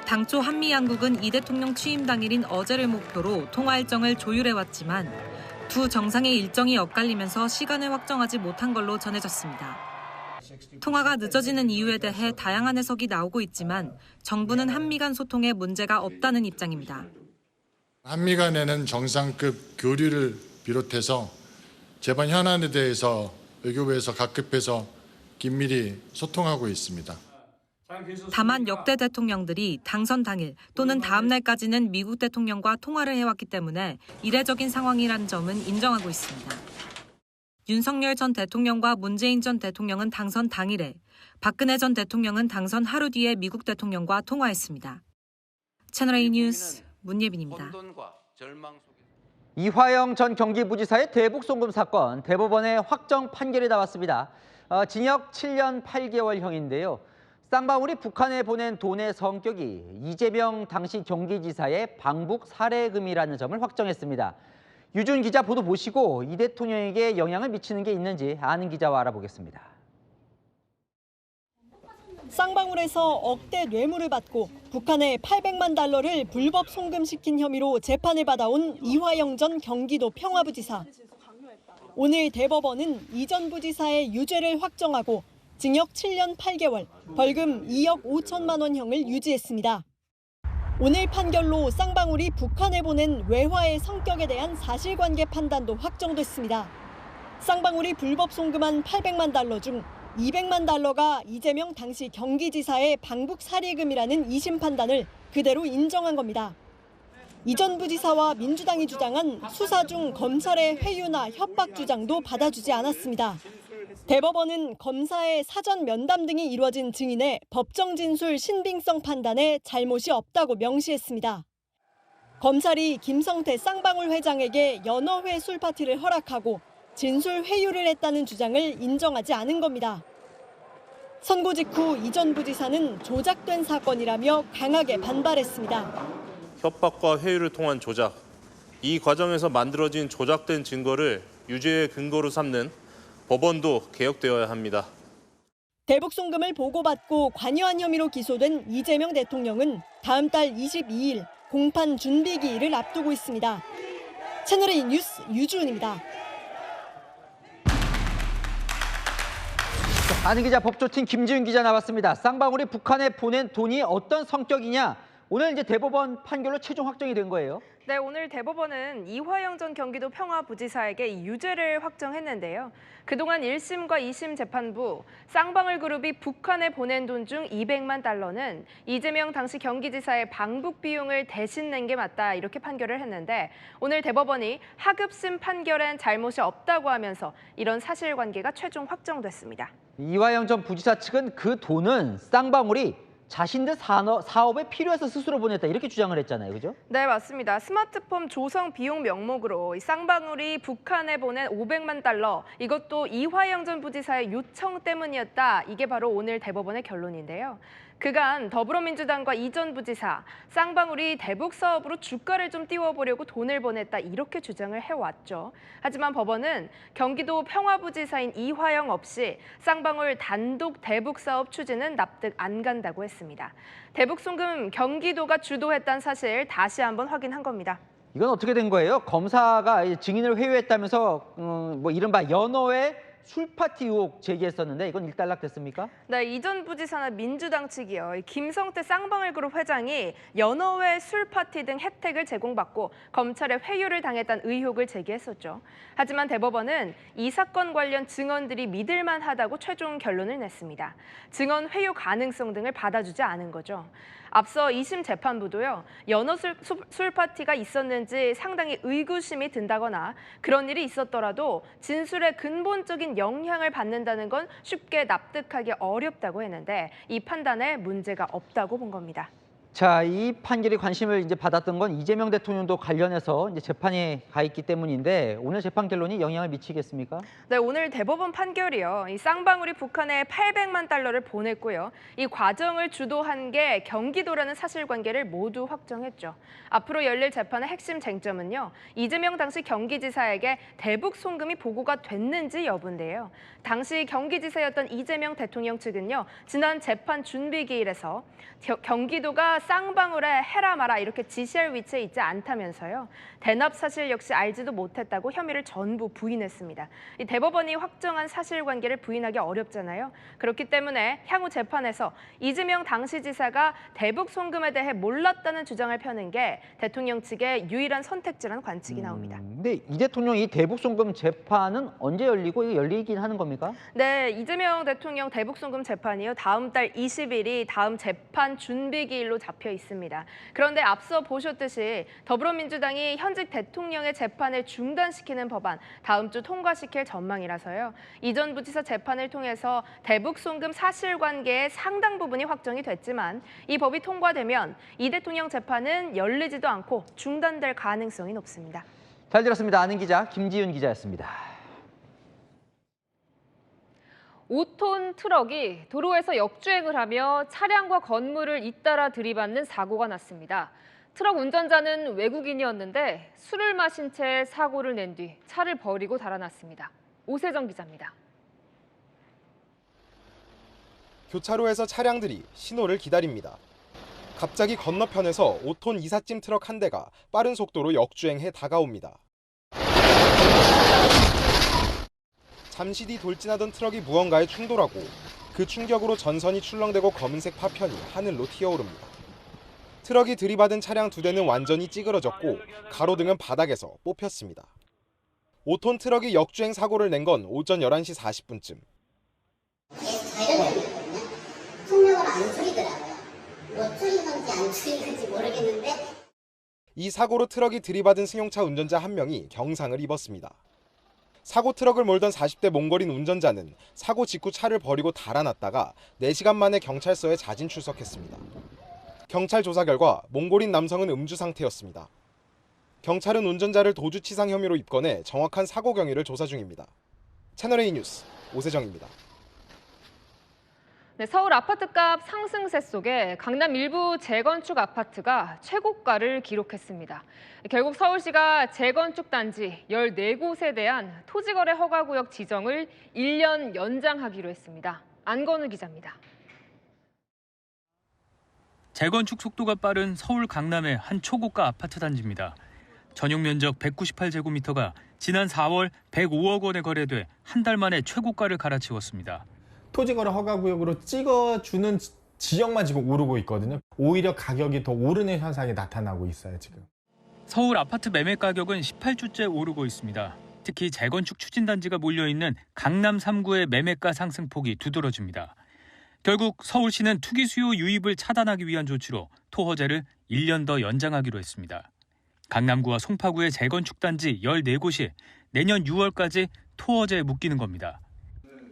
당초 한미 양국은 이 대통령 취임 당일인 어제를 목표로 통화 일정을 조율해왔지만 두 정상의 일정이 엇갈리면서 시간을 확정하지 못한 걸로 전해졌습니다. 통화가 늦어지는 이유에 대해 다양한 해석이 나오고 있지만 정부는 한미 간 소통에 문제가 없다는 입장입니다. 한미 간에는 정상급 교류를 비롯해서 재반 현안에 대해서 외교부에서 각급해서 긴밀히 소통하고 있습니다. 다만 역대 대통령들이 당선 당일 또는 다음 날까지는 미국 대통령과 통화를 해왔기 때문에 이례적인 상황이란 점은 인정하고 있습니다. 윤석열 전 대통령과 문재인 전 대통령은 당선 당일에, 박근혜 전 대통령은 당선 하루 뒤에 미국 대통령과 통화했습니다. 채널A 뉴스 문예빈입니다. 이화영 전 경기부지사의 대북 송금 사건, 대법원의 확정 판결이 나왔습니다. 징역 7년 8개월형인데요. 쌍방울이 북한에 보낸 돈의 성격이 이재명 당시 경기지사의 방북 사례금이라는 점을 확정했습니다. 유준 기자 보도 보시고 이 대통령에게 영향을 미치는 게 있는지 아는 기자와 알아보겠습니다. 쌍방울에서 억대 뇌물을 받고 북한에 800만 달러를 불법 송금시킨 혐의로 재판을 받아온 이화영 전 경기도 평화부지사. 오늘 대법원은 이 전 부지사의 유죄를 확정하고 징역 7년 8개월, 벌금 2억 5천만 원형을 유지했습니다. 오늘 판결로 쌍방울이 북한에 보낸 외화의 성격에 대한 사실관계 판단도 확정됐습니다. 쌍방울이 불법 송금한 800만 달러 중 200만 달러가 이재명 당시 경기지사의 방북 사례금이라는 2심 판단을 그대로 인정한 겁니다. 이 전 부지사와 민주당이 주장한 수사 중 검찰의 회유나 협박 주장도 받아주지 않았습니다. 대법원은 검사의 사전 면담 등이 이루어진 증인의 법정 진술 신빙성 판단에 잘못이 없다고 명시했습니다. 검찰이 김성태 쌍방울 회장에게 연어회 술 파티를 허락하고 진술 회유를 했다는 주장을 인정하지 않은 겁니다. 선고 직후 이 전 부지사는 조작된 사건이라며 강하게 반발했습니다. 협박과 회유를 통한 조작, 이 과정에서 만들어진 조작된 증거를 유죄의 근거로 삼는 법원도 개혁되어야 합니다. 대북 송금을 보고받고 관여한 혐의로 기소된 이재명 대통령은 다음 달 22일 공판 준비 기일을 앞두고 있습니다. 채널A 뉴스 유주은입니다. 아는 기자 법조팀 김지윤 기자 나왔습니다. 쌍방울이 북한에 보낸 돈이 어떤 성격이냐? 오늘 이제 대법원 판결로 최종 확정이 된 거예요. 네, 오늘 대법원은 이화영 전 경기도 평화부지사에게 유죄를 확정했는데요. 그동안 1심과 2심 재판부 쌍방울 그룹이 북한에 보낸 돈 중 200만 달러는 이재명 당시 경기지사의 방북 비용을 대신 낸 게 맞다 이렇게 판결을 했는데 오늘 대법원이 하급심 판결엔 잘못이 없다고 하면서 이런 사실관계가 최종 확정됐습니다. 이화영 전 부지사 측은 그 돈은 쌍방울이 자신들 사업에 필요해서 스스로 보냈다 이렇게 주장을 했잖아요, 그죠? 네, 맞습니다. 스마트폰 조성 비용 명목으로 쌍방울이 북한에 보낸 500만 달러, 이것도 이화영 전 부지사의 요청 때문이었다. 이게 바로 오늘 대법원의 결론인데요. 그간 더불어민주당과 이 전 부지사, 쌍방울이 대북 사업으로 주가를 좀 띄워보려고 돈을 보냈다 이렇게 주장을 해왔죠. 하지만 법원은 경기도 평화부지사인 이화영 없이 쌍방울 단독 대북 사업 추진은 납득 안 간다고 했습니다. 대북 송금 경기도가 주도했다는 사실 다시 한번 확인한 겁니다. 이건 어떻게 된 거예요? 검사가 증인을 회유했다면서 뭐 이른바 연어회 술파티 의혹 제기했었는데 이건 일단락됐습니까? 네, 이 전 부지사나 민주당 측이요. 김성태 쌍방울 그룹 회장이 연어회 술파티 등 혜택을 제공받고 검찰에 회유를 당했다는 의혹을 제기했었죠. 하지만 대법원은 이 사건 관련 증언들이 믿을만하다고 최종 결론을 냈습니다. 증언 회유 가능성 등을 받아주지 않은 거죠. 앞서 2심 재판부도요. 연어 술 파티가 있었는지 상당히 의구심이 든다거나 그런 일이 있었더라도 진술에 근본적인 영향을 받는다는 건 쉽게 납득하기 어렵다고 했는데 이 판단에 문제가 없다고 본 겁니다. 자, 이 판결이 관심을 이제 받았던 건 이재명 대통령도 관련해서 이제 재판에 가 있기 때문인데 오늘 재판 결론이 영향을 미치겠습니까? 네, 오늘 대법원 판결이요. 이 쌍방울이 북한에 800만 달러를 보냈고요. 이 과정을 주도한 게 경기도라는 사실관계를 모두 확정했죠. 앞으로 열릴 재판의 핵심 쟁점은요. 이재명 당시 경기지사에게 대북 송금이 보고가 됐는지 여부인데요. 당시 경기지사였던 이재명 대통령 측은요. 지난 재판 준비 기일에서 경기도가 쌍방울에 해라 마라 이렇게 지시할 위치에 있지 않다면서요. 대납 사실 역시 알지도 못했다고 혐의를 전부 부인했습니다. 이 대법원이 확정한 사실관계를 부인하기 어렵잖아요. 그렇기 때문에 향후 재판에서 이재명 당시 지사가 대북 송금에 대해 몰랐다는 주장을 펴는 게 대통령 측의 유일한 선택지라는 관측이 나옵니다. 근데 이 대통령 이 대북 송금 재판은 언제 열리고 이게 열리긴 하는 겁니까? 네, 이재명 대통령 대북 송금 재판이요. 다음 달 20일이 다음 재판 준비 기일로 잡혀 있습니다. 그런데 앞서 보셨듯이 더불어민주당이 현직 대통령의 재판을 중단시키는 법안 다음 주 통과시킬 전망이라서요. 이전 부지사 재판을 통해서 대북 송금 사실관계의 상당 부분이 확정이 됐지만 이 법이 통과되면 이 대통령 재판은 열리지도 않고 중단될 가능성이 높습니다. 잘 들었습니다. 아는 기자 김지윤 기자였습니다. 5톤 트럭이 도로에서 역주행을 하며 차량과 건물을 잇따라 들이받는 사고가 났습니다. 트럭 운전자는 외국인이었는데 술을 마신 채 사고를 낸 뒤 차를 버리고 달아났습니다. 오세정 기자입니다. 교차로에서 차량들이 신호를 기다립니다. 갑자기 건너편에서 5톤 이삿짐 트럭 한 대가 빠른 속도로 역주행해 다가옵니다. 잠시 뒤 돌진하던 트럭이 무언가에 충돌하고 그 충격으로 전선이 출렁대고 검은색 파편이 하늘로 튀어오릅니다. 트럭이 들이받은 차량 2대는 완전히 찌그러졌고 가로등은 바닥에서 뽑혔습니다. 5톤 트럭이 역주행 사고를 낸 건 오전 11시 40분쯤. 폭력을 안 줄이더라고요. 뭐 줄인 건지 안 줄인 건지 모르겠는데. 이 사고로 트럭이 들이받은 승용차 운전자 1명이 경상을 입었습니다. 사고 트럭을 몰던 40대 몽골인 운전자는 사고 직후 차를 버리고 달아났다가 4시간 만에 경찰서에 자진 출석했습니다. 경찰 조사 결과 몽골인 남성은 음주 상태였습니다. 경찰은 운전자를 도주치상 혐의로 입건해 정확한 사고 경위를 조사 중입니다. 채널A 뉴스 오세정입니다. 네, 서울 아파트값 상승세 속에 강남 일부 재건축 아파트가 최고가를 기록했습니다. 결국 서울시가 재건축 단지 14곳에 대한 토지거래 허가구역 지정을 1년 연장하기로 했습니다. 안건우 기자입니다. 재건축 속도가 빠른 서울 강남의 한 초고가 아파트 단지입니다. 전용 면적 198제곱미터가 지난 4월 105억 원에 거래돼 한 달 만에 최고가를 갈아치웠습니다. 토지거래 허가구역으로 찍어주는 지역만 지금 오르고 있거든요. 오히려 가격이 더 오르는 현상이 나타나고 있어요, 지금. 서울 아파트 매매 가격은 18주째 오르고 있습니다. 특히 재건축 추진단지가 몰려있는 강남 3구의 매매가 상승폭이 두드러집니다. 결국 서울시는 투기 수요 유입을 차단하기 위한 조치로 토허제를 1년 더 연장하기로 했습니다. 강남구와 송파구의 재건축 단지 14곳이 내년 6월까지 토허제에 묶이는 겁니다.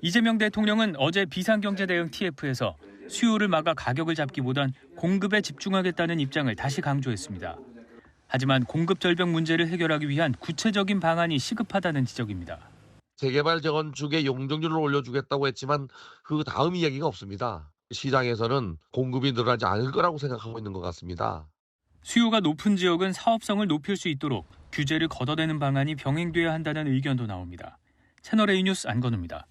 이재명 대통령은 어제 비상경제 대응 TF에서 수요를 막아 가격을 잡기보단 공급에 집중하겠다는 입장을 다시 강조했습니다. 하지만 공급 절벽 문제를 해결하기 위한 구체적인 방안이 시급하다는 지적입니다. 재개발 재건축의 용적률을 올려주겠다고 했지만 그 다음 이야기가 없습니다. 시장에서는 공급이 늘어나지 않을 거라고 생각하고 있는 것 같습니다. 수요가 높은 지역은 사업성을 높일 수 있도록 규제를 걷어내는 방안이 병행돼야 한다는 의견도 나옵니다. 채널A 뉴스 안건우입니다.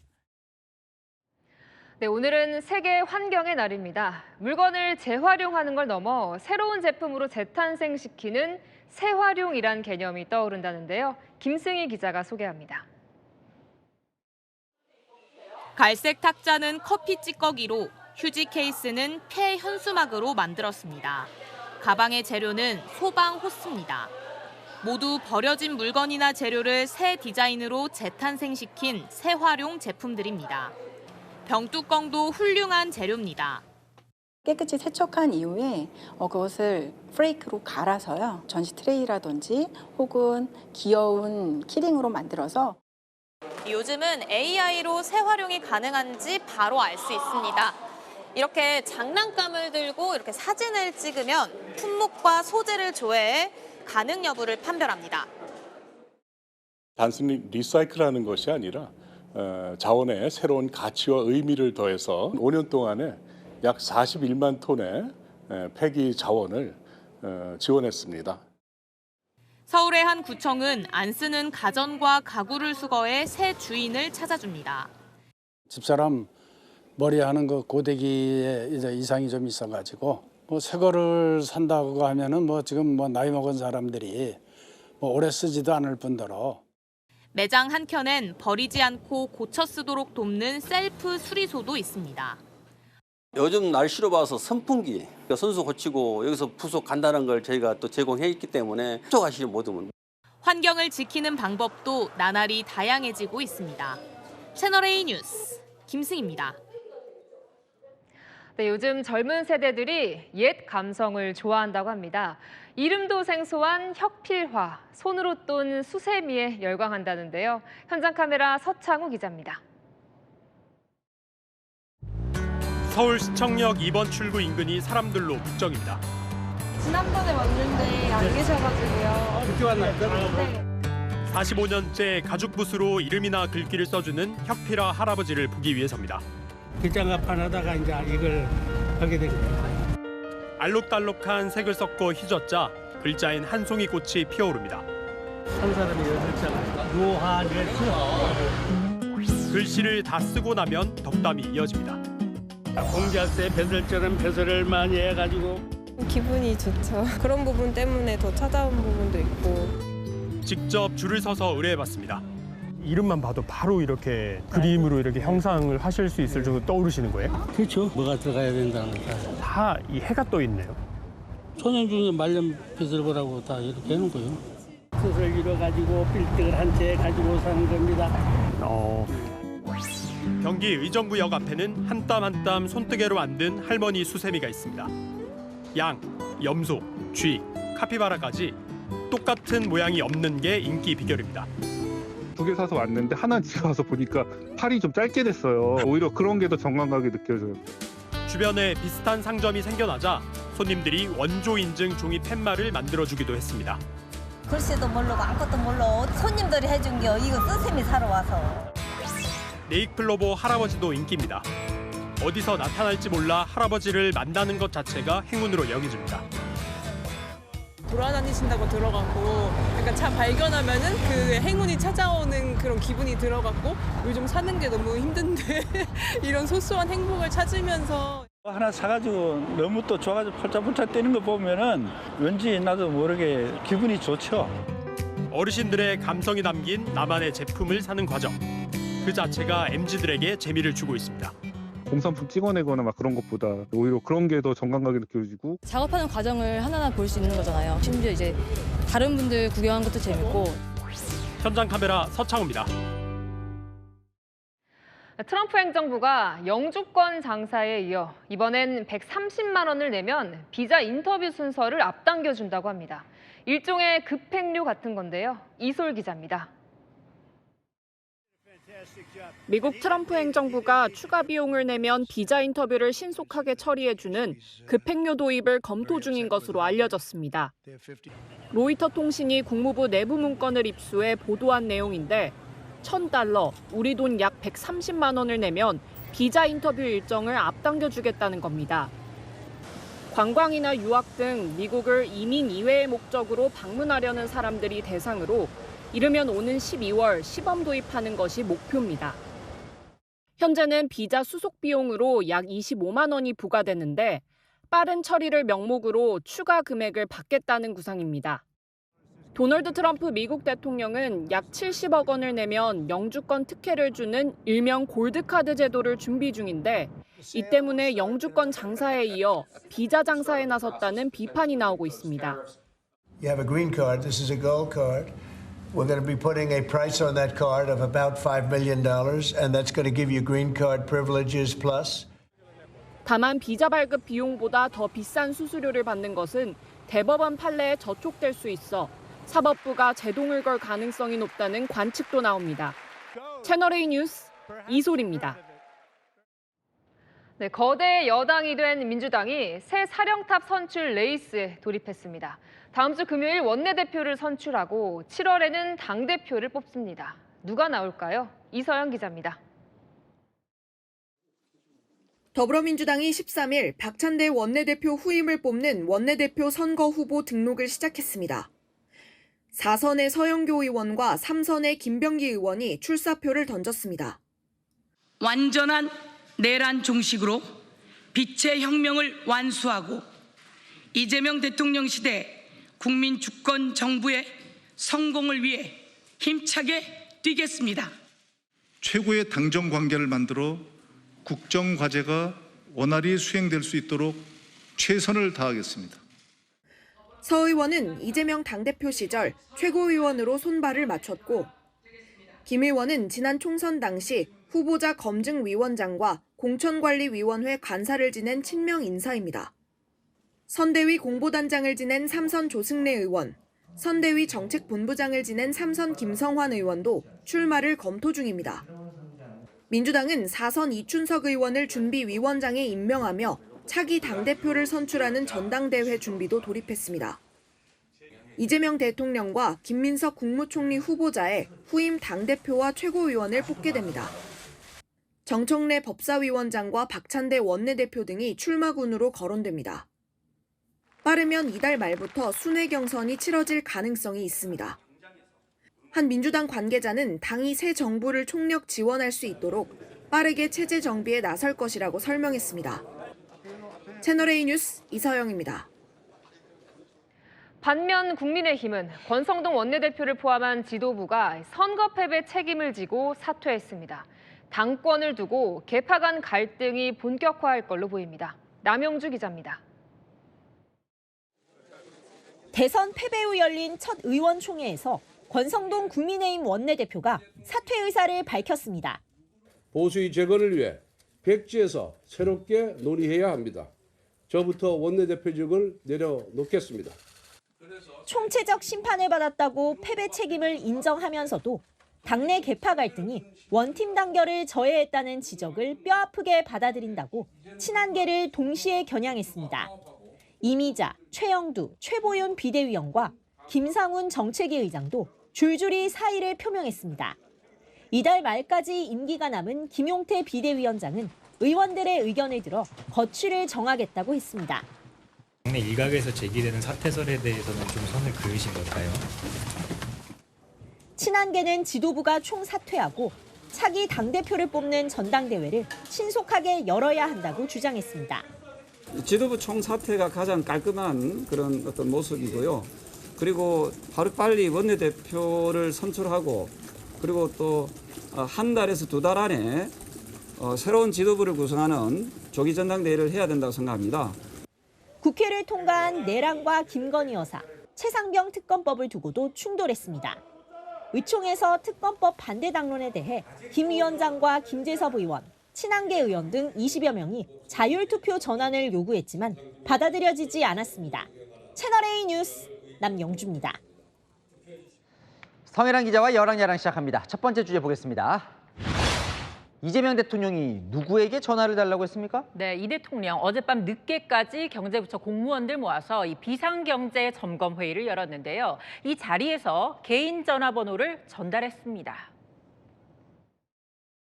네, 오늘은 세계 환경의 날입니다. 물건을 재활용하는 걸 넘어 새로운 제품으로 재탄생시키는 새활용이란 개념이 떠오른다는데요. 김승희 기자가 소개합니다. 갈색 탁자는 커피 찌꺼기로, 휴지 케이스는 폐 현수막으로 만들었습니다. 가방의 재료는 소방 호스입니다. 모두 버려진 물건이나 재료를 새 디자인으로 재탄생시킨 새활용 제품들입니다. 병뚜껑도 훌륭한 재료입니다. 깨끗이 세척한 이후에 그것을 프레이크로 갈아서요. 전시 트레이라든지 혹은 귀여운 키링으로 만들어서 요즘은 AI로 재활용이 가능한지 바로 알 수 있습니다. 이렇게 장난감을 들고 이렇게 사진을 찍으면 품목과 소재를 조회해 가능 여부를 판별합니다. 단순히 리사이클하는 것이 아니라 자원의 새로운 가치와 의미를 더해서 5년 동안에 약 41만 톤의 폐기 자원을 지원했습니다. 서울의 한 구청은 안 쓰는 가전과 가구를 수거해 새 주인을 찾아줍니다. 집사람 머리 하는 그 고데기에 이제 이상이 좀 있어가지고 새 거를 산다고 하면은 지금 나이 먹은 사람들이 오래 쓰지도 않을 뿐더러 매장 한켠엔 버리지 않고 고쳐 쓰도록 돕는 셀프 수리소도 있습니다. 요즘 날씨로 봐서 선풍기, 선수 고치고 여기서 부속 간다는 걸 저희가 또 제공해 있기 때문에 흡족하시는 모든 환경을 지키는 방법도 나날이 다양해지고 있습니다. 채널A 뉴스 김승희입니다. 네, 요즘 젊은 세대들이 옛 감성을 좋아한다고 합니다. 이름도 생소한 혁필화, 손으로 똠 수세미에 열광한다는데요. 현장 카메라 서창우 기자입니다. 서울시청역 2번 출구 인근이 사람들로 북적입니다. 지난번에 왔는데 안 계셔가지고요. 늦게 왔나요? 네. 45년째 가죽 붓으로 이름이나 글귀를 써주는 혁필화 할아버지를 보기 위해서입니다. 글장갑 하나다가 이제 이걸 하게 된 거예요. 알록달록한 색을 섞어 휘젓자 글자인 한 송이 꽃이 피어오릅니다. 한 사람이 8자가 노하늘수. 글씨를 다 쓰고 나면 덕담이 이어집니다. 공부할 때 배설처럼 배설을 많이 해가지고 기분이 좋죠. 그런 부분 때문에 더 찾아온 부분도 있고. 직접 줄을 서서 의뢰해봤습니다. 이름만 봐도 바로 이렇게 그림으로 이렇게 형상을 하실 수 있을 정도 떠오르시는 거예요? 그렇죠. 뭐가 들어가야 된다는 거. 다 이 해가 떠 있네요. 손현중의 말년 배설보라고 다 이렇게 해놓은 거예요. 붓을 이뤄가지고 빌딩을 한 채 가지고 사는 겁니다. 경기 의정부역 앞에는 한 땀 한 땀 손뜨개로 만든 할머니 수세미가 있습니다. 양, 염소, 쥐, 카피바라까지 똑같은 모양이 없는 게 인기 비결입니다. 2개 사서 왔는데 하나 집에 와서 보니까 팔이 좀 짧게 됐어요. 오히려 그런 게 더 정감각이 느껴져요. 주변에 비슷한 상점이 생겨나자 손님들이 원조 인증 종이 팻말을 만들어주기도 했습니다. 글씨도 모르고 아무것도 모르고 손님들이 해준 게 이거 쓰세미 사러 와서. 네잎클로버 할아버지도 인기입니다. 어디서 나타날지 몰라 할아버지를 만나는 것 자체가 행운으로 여겨집니다. 돌아다니신다고 들어갔고 약간 차 발견하면은 그 행운이 찾아오는 그런 기분이 들어갔고 요즘 사는 게 너무 힘든데 이런 소소한 행복을 찾으면서 하나 사가지고 너무 또 좋아가지고 팔짝팔짝 뛰는 거 보면은 왠지 나도 모르게 기분이 좋죠. 어르신들의 감성이 담긴 나만의 제품을 사는 과정. 그 자체가 MZ들에게 재미를 주고 있습니다. 공산품 찍어내거나 막 그런 것보다 오히려 그런 게 더 정감각이 느껴지고 작업하는 과정을 하나하나 볼 수 있는 거잖아요. 심지어 이제 다른 분들 구경하는 것도 재밌고. 현장 카메라 서창우입니다. 트럼프 행정부가 영주권 장사에 이어 이번엔 130만 원을 내면 비자 인터뷰 순서를 앞당겨준다고 합니다. 일종의 급행료 같은 건데요. 이솔 기자입니다. 미국 트럼프 행정부가 추가 비용을 내면 비자 인터뷰를 신속하게 처리해주는 급행료 도입을 검토 중인 것으로 알려졌습니다. 로이터 통신이 국무부 내부 문건을 입수해 보도한 내용인데 $1,000, 우리 돈 약 130만 원을 내면 비자 인터뷰 일정을 앞당겨주겠다는 겁니다. 관광이나 유학 등 미국을 이민 이외의 목적으로 방문하려는 사람들이 대상으로 이르면 오는 12월 시범 도입하는 것이 목표입니다. 현재는 비자 수속 비용으로 약 25만 원이 부과되는데 빠른 처리를 명목으로 추가 금액을 받겠다는 구상입니다. 도널드 트럼프 미국 대통령은 약 70억 원을 내면 영주권 특혜를 주는 일명 골드카드 제도를 준비 중인데 이 때문에 영주권 장사에 이어 비자 장사에 나섰다는 비판이 나오고 있습니다. You have a green card. This is a gold card. We're going to be putting a price on that card of about $5 million, and that's going to give you green card privileges plus. 다만 비자 발급 비용보다 더 비싼 수수료를 받는 것은 대법원 판례에 저촉될 수 있어 사법부가 제동을 걸 가능성이 높다는 관측도 나옵니다. 채널A 뉴스 이소리입니다. 네, 거대 여당이 된 민주당이 새 사령탑 선출 레이스에 돌입했습니다. 다음 주 금요일 원내대표를 선출하고 7월에는 당대표를 뽑습니다. 누가 나올까요? 이서영 기자입니다. 더불어민주당이 13일 박찬대 원내대표 후임을 뽑는 원내대표 선거 후보 등록을 시작했습니다. 4선의 서영교 의원과 3선의 김병기 의원이 출사표를 던졌습니다. 완전한 내란 종식으로 빛의 혁명을 완수하고 이재명 대통령 시대 국민 주권 정부의 성공을 위해 힘차게 뛰겠습니다. 최고의 당정 관계를 만들어 국정 과제가 원활히 수행될 수 있도록 최선을 다하겠습니다. 서 의원은 이재명 당대표 시절 최고위원으로 손발을 맞췄고 김 의원은 지난 총선 당시 후보자 검증위원장과 공천관리위원회 간사를 지낸 친명 인사입니다. 선대위 공보단장을 지낸 3선 조승래 의원, 선대위 정책본부장을 지낸 3선 김성환 의원도 출마를 검토 중입니다. 민주당은 4선 이춘석 의원을 준비위원장에 임명하며 차기 당대표를 선출하는 전당대회 준비도 돌입했습니다. 이재명 대통령과 김민석 국무총리 후보자의 후임 당대표와 최고위원을 뽑게 됩니다. 정청래 법사위원장과 박찬대 원내대표 등이 출마군으로 거론됩니다. 빠르면 이달 말부터 순회 경선이 치러질 가능성이 있습니다. 한 민주당 관계자는 당이 새 정부를 총력 지원할 수 있도록 빠르게 체제 정비에 나설 것이라고 설명했습니다. 채널A 뉴스 이서영입니다. 반면 국민의힘은 권성동 원내대표를 포함한 지도부가 선거 패배 책임을 지고 사퇴했습니다. 당권을 두고 계파 간 갈등이 본격화할 걸로 보입니다. 남영주 기자입니다. 대선 패배 후 열린 첫 의원총회에서 권성동 국민의힘 원내대표가 사퇴 의사를 밝혔습니다. 보수의 재건을 위해 백지에서 새롭게 논의해야 합니다. 저부터 원내대표직을 내려놓겠습니다. 총체적 심판을 받았다고 패배 책임을 인정하면서도 당내 계파 갈등이 원팀 단결을 저해했다는 지적을 뼈아프게 받아들인다고 친한계를 동시에 겨냥했습니다. 이미자, 최영두, 최보윤 비대위원과 김상훈 정책위 의장도 줄줄이 사의를 표명했습니다. 이달 말까지 임기가 남은 김용태 비대위원장은 의원들의 의견을 들어 거취를 정하겠다고 했습니다. 당내 일각에서 제기되는 사퇴설에 대해서는 좀 선을 그으신 걸까요? 친한계는 지도부가 총사퇴하고 차기 당대표를 뽑는 전당대회를 신속하게 열어야 한다고 주장했습니다. 지도부 총사퇴가 가장 깔끔한 그런 어떤 모습이고요. 그리고 하루빨리 원내대표를 선출하고 그리고 또 한 달에서 두 달 안에 새로운 지도부를 구성하는 조기 전당대회를 해야 된다고 생각합니다. 국회를 통과한 내란과 김건희 여사, 최상병 특검법을 두고도 충돌했습니다. 의총에서 특검법 반대 당론에 대해 김 위원장과 김재섭 의원, 친한계 의원 등 20여 명이 자율투표 전환을 요구했지만 받아들여지지 않았습니다. 채널A 뉴스 남영주입니다. 성혜랑 기자와 여랑야랑 시작합니다. 첫 번째 주제 보겠습니다. 이재명 대통령이 누구에게 전화를 달라고 했습니까? 네, 이 대통령 어젯밤 늦게까지 경제부처 공무원들 모아서 이 비상경제 점검 회의를 열었는데요. 이 자리에서 개인 전화번호를 전달했습니다.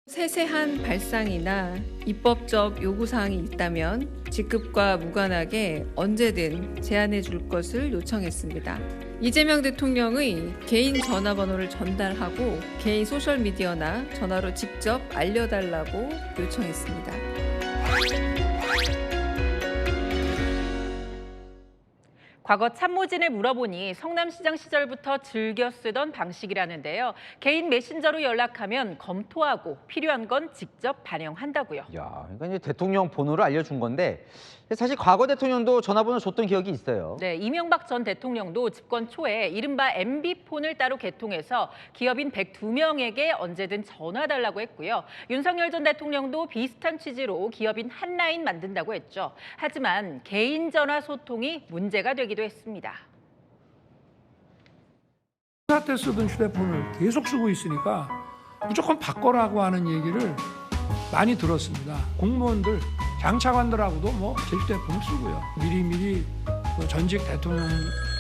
세세한 발상이나 입법적 요구사항이 있다면 직급과 무관하게 언제든 제안해 줄 것을 요청했습니다. 이재명 대통령의 개인 전화번호를 전달하고 개인 소셜미디어나 전화로 직접 알려달라고 요청했습니다. 과거 참모진을 물어보니 성남시장 시절부터 즐겨 쓰던 방식이라는데요. 개인 메신저로 연락하면 검토하고 필요한 건 직접 반영한다고요. 야, 그러니까 이제 대통령 번호를 알려준 건데 사실 과거 대통령도 전화번호 줬던 기억이 있어요. 네, 이명박 전 대통령도 집권 초에 이른바 MB폰을 따로 개통해서 기업인 102명에게 언제든 전화 달라고 했고요. 윤석열 전 대통령도 비슷한 취지로 기업인 한라인 만든다고 했죠. 하지만 개인 전화 소통이 문제가 되기도 했습니다. 행사 때 쓰던 휴대폰을 계속 쓰고 있으니까 무조건 바꿔라고 하는 얘기를 많이 들었습니다. 공무원들, 장차관들하고도 뭐 제 휴대폰을 쓰고요. 미리미리 전직 대통령의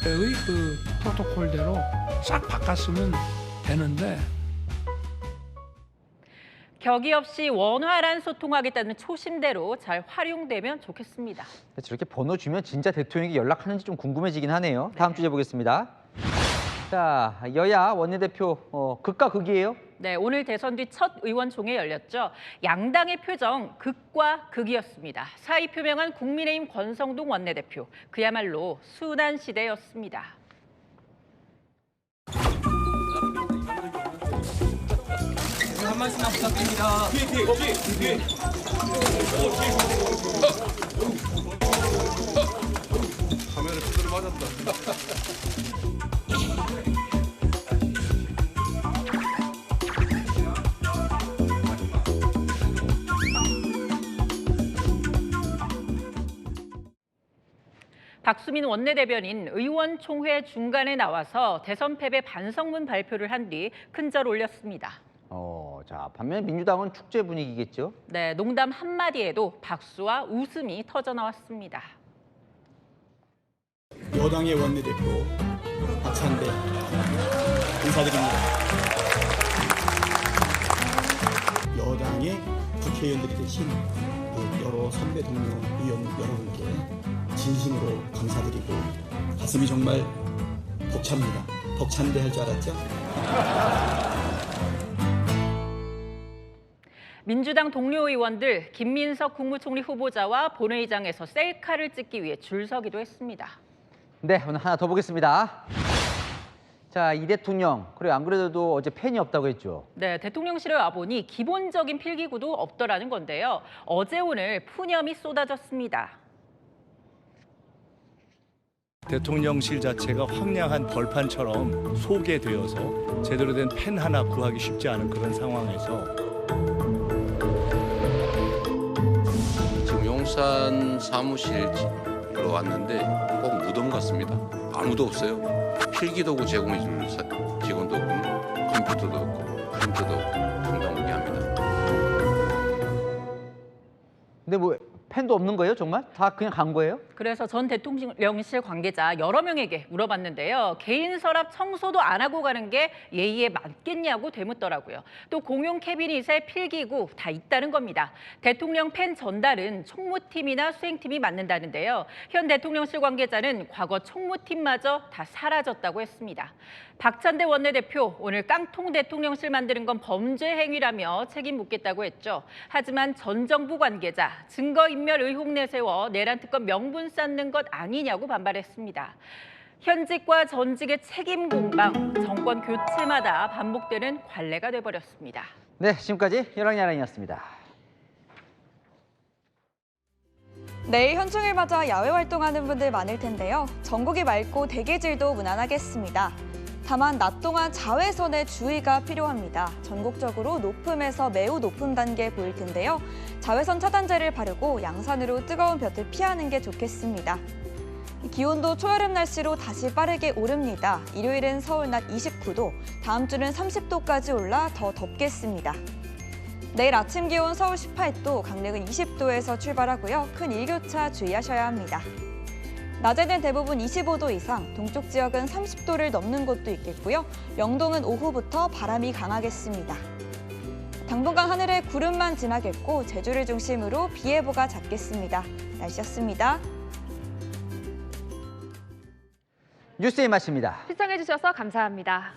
그 프로토콜대로 싹 바꿨으면 되는데 격이 없이 원활한 소통하겠다는 초심대로 잘 활용되면 좋겠습니다. 저렇게 번호 주면 진짜 대통령에게 연락하는지 좀 궁금해지긴 하네요. 다음 주제 보겠습니다. 자, 여야 원내대표 극과 극이에요? 네, 오늘 대선 뒤 첫 의원총회 열렸죠. 양당의 표정 극과 극이었습니다. 사의 표명한 국민의힘 권성동 원내대표. 그야말로 순환 시대였습니다. 한 말씀만 부탁드립니다. 뒤에. 카메라 두드려 맞았다. 박수민 원내대변인 의원총회 중간에 나와서 대선 패배 반성문 발표를 한 뒤 큰절 올렸습니다. 자, 반면 민주당은 축제 분위기겠죠? 네, 농담 한마디에도 박수와 웃음이 터져 나왔습니다. 여당의 원내대표 박찬대 인사드립니다. 여당의 국회의원들이 되신 여러 선배 동료 의원 여러분께 진심으로 감사드리고 가슴이 정말 벅찹니다. 벅찬데 할 줄 알았죠? 민주당 동료 의원들 김민석 국무총리 후보자와 본회의장에서 셀카를 찍기 위해 줄 서기도 했습니다. 네, 오늘 하나 더 보겠습니다. 자, 이 대통령, 그리고 안 그래도 어제 팬이 없다고 했죠. 네, 대통령실에 와보니 기본적인 필기구도 없더라는 건데요. 어제 오늘 푸념이 쏟아졌습니다. 대통령실 자체가 황량한 벌판처럼 소개되어서 제대로 된 펜 하나 구하기 쉽지 않은 그런 상황에서 지금 용산 사무실로 왔는데 꼭 무덤 같습니다. 아무도 없어요. 필기도구 제공해 줄 직원도 없고 컴퓨터도 없고 프린터도 없고 황당무계합니다. 근데 뭐 펜도 없는 거예요, 정말? 다 그냥 간 거예요? 그래서 전 대통령실 관계자 여러 명에게 물어봤는데요. 개인 서랍 청소도 안 하고 가는 게 예의에 맞겠냐고 되묻더라고요. 또 공용 캐비닛에 필기구 다 있다는 겁니다. 대통령 펜 전달은 총무팀이나 수행팀이 맡는다는데요. 현 대통령실 관계자는 과거 총무팀마저 다 사라졌다고 했습니다. 박찬대 원내대표 오늘 깡통 대통령실 만드는 건 범죄 행위라며 책임 묻겠다고 했죠. 하지만 전 정부 관계자 증거인멸 의혹 내세워 내란 특검 명분 쌓는 것 아니냐고 반발했습니다. 현직과 전직의 책임 공방, 정권 교체마다 반복되는 관례가 돼버렸습니다. 네, 지금까지 열왕야랑이었습니다. 내일 현충일 맞아 야외 활동하는 분들 많을 텐데요. 전국이 맑고 대기질도 무난하겠습니다. 다만 낮 동안 자외선에 주의가 필요합니다. 전국적으로 높음에서 매우 높음 단계 보일 텐데요. 자외선 차단제를 바르고 양산으로 뜨거운 볕을 피하는 게 좋겠습니다. 기온도 초여름 날씨로 다시 빠르게 오릅니다. 일요일은 서울 낮 29도, 다음 주는 30도까지 올라 더 덥겠습니다. 내일 아침 기온 서울 18도, 강릉은 20도에서 출발하고요. 큰 일교차 주의하셔야 합니다. 낮에는 대부분 25도 이상, 동쪽 지역은 30도를 넘는 곳도 있겠고요. 영동은 오후부터 바람이 강하겠습니다. 당분간 하늘에 구름만 지나겠고 제주를 중심으로 비 예보가 잦겠습니다. 날씨였습니다. 뉴스의 맛입니다. 시청해주셔서 감사합니다.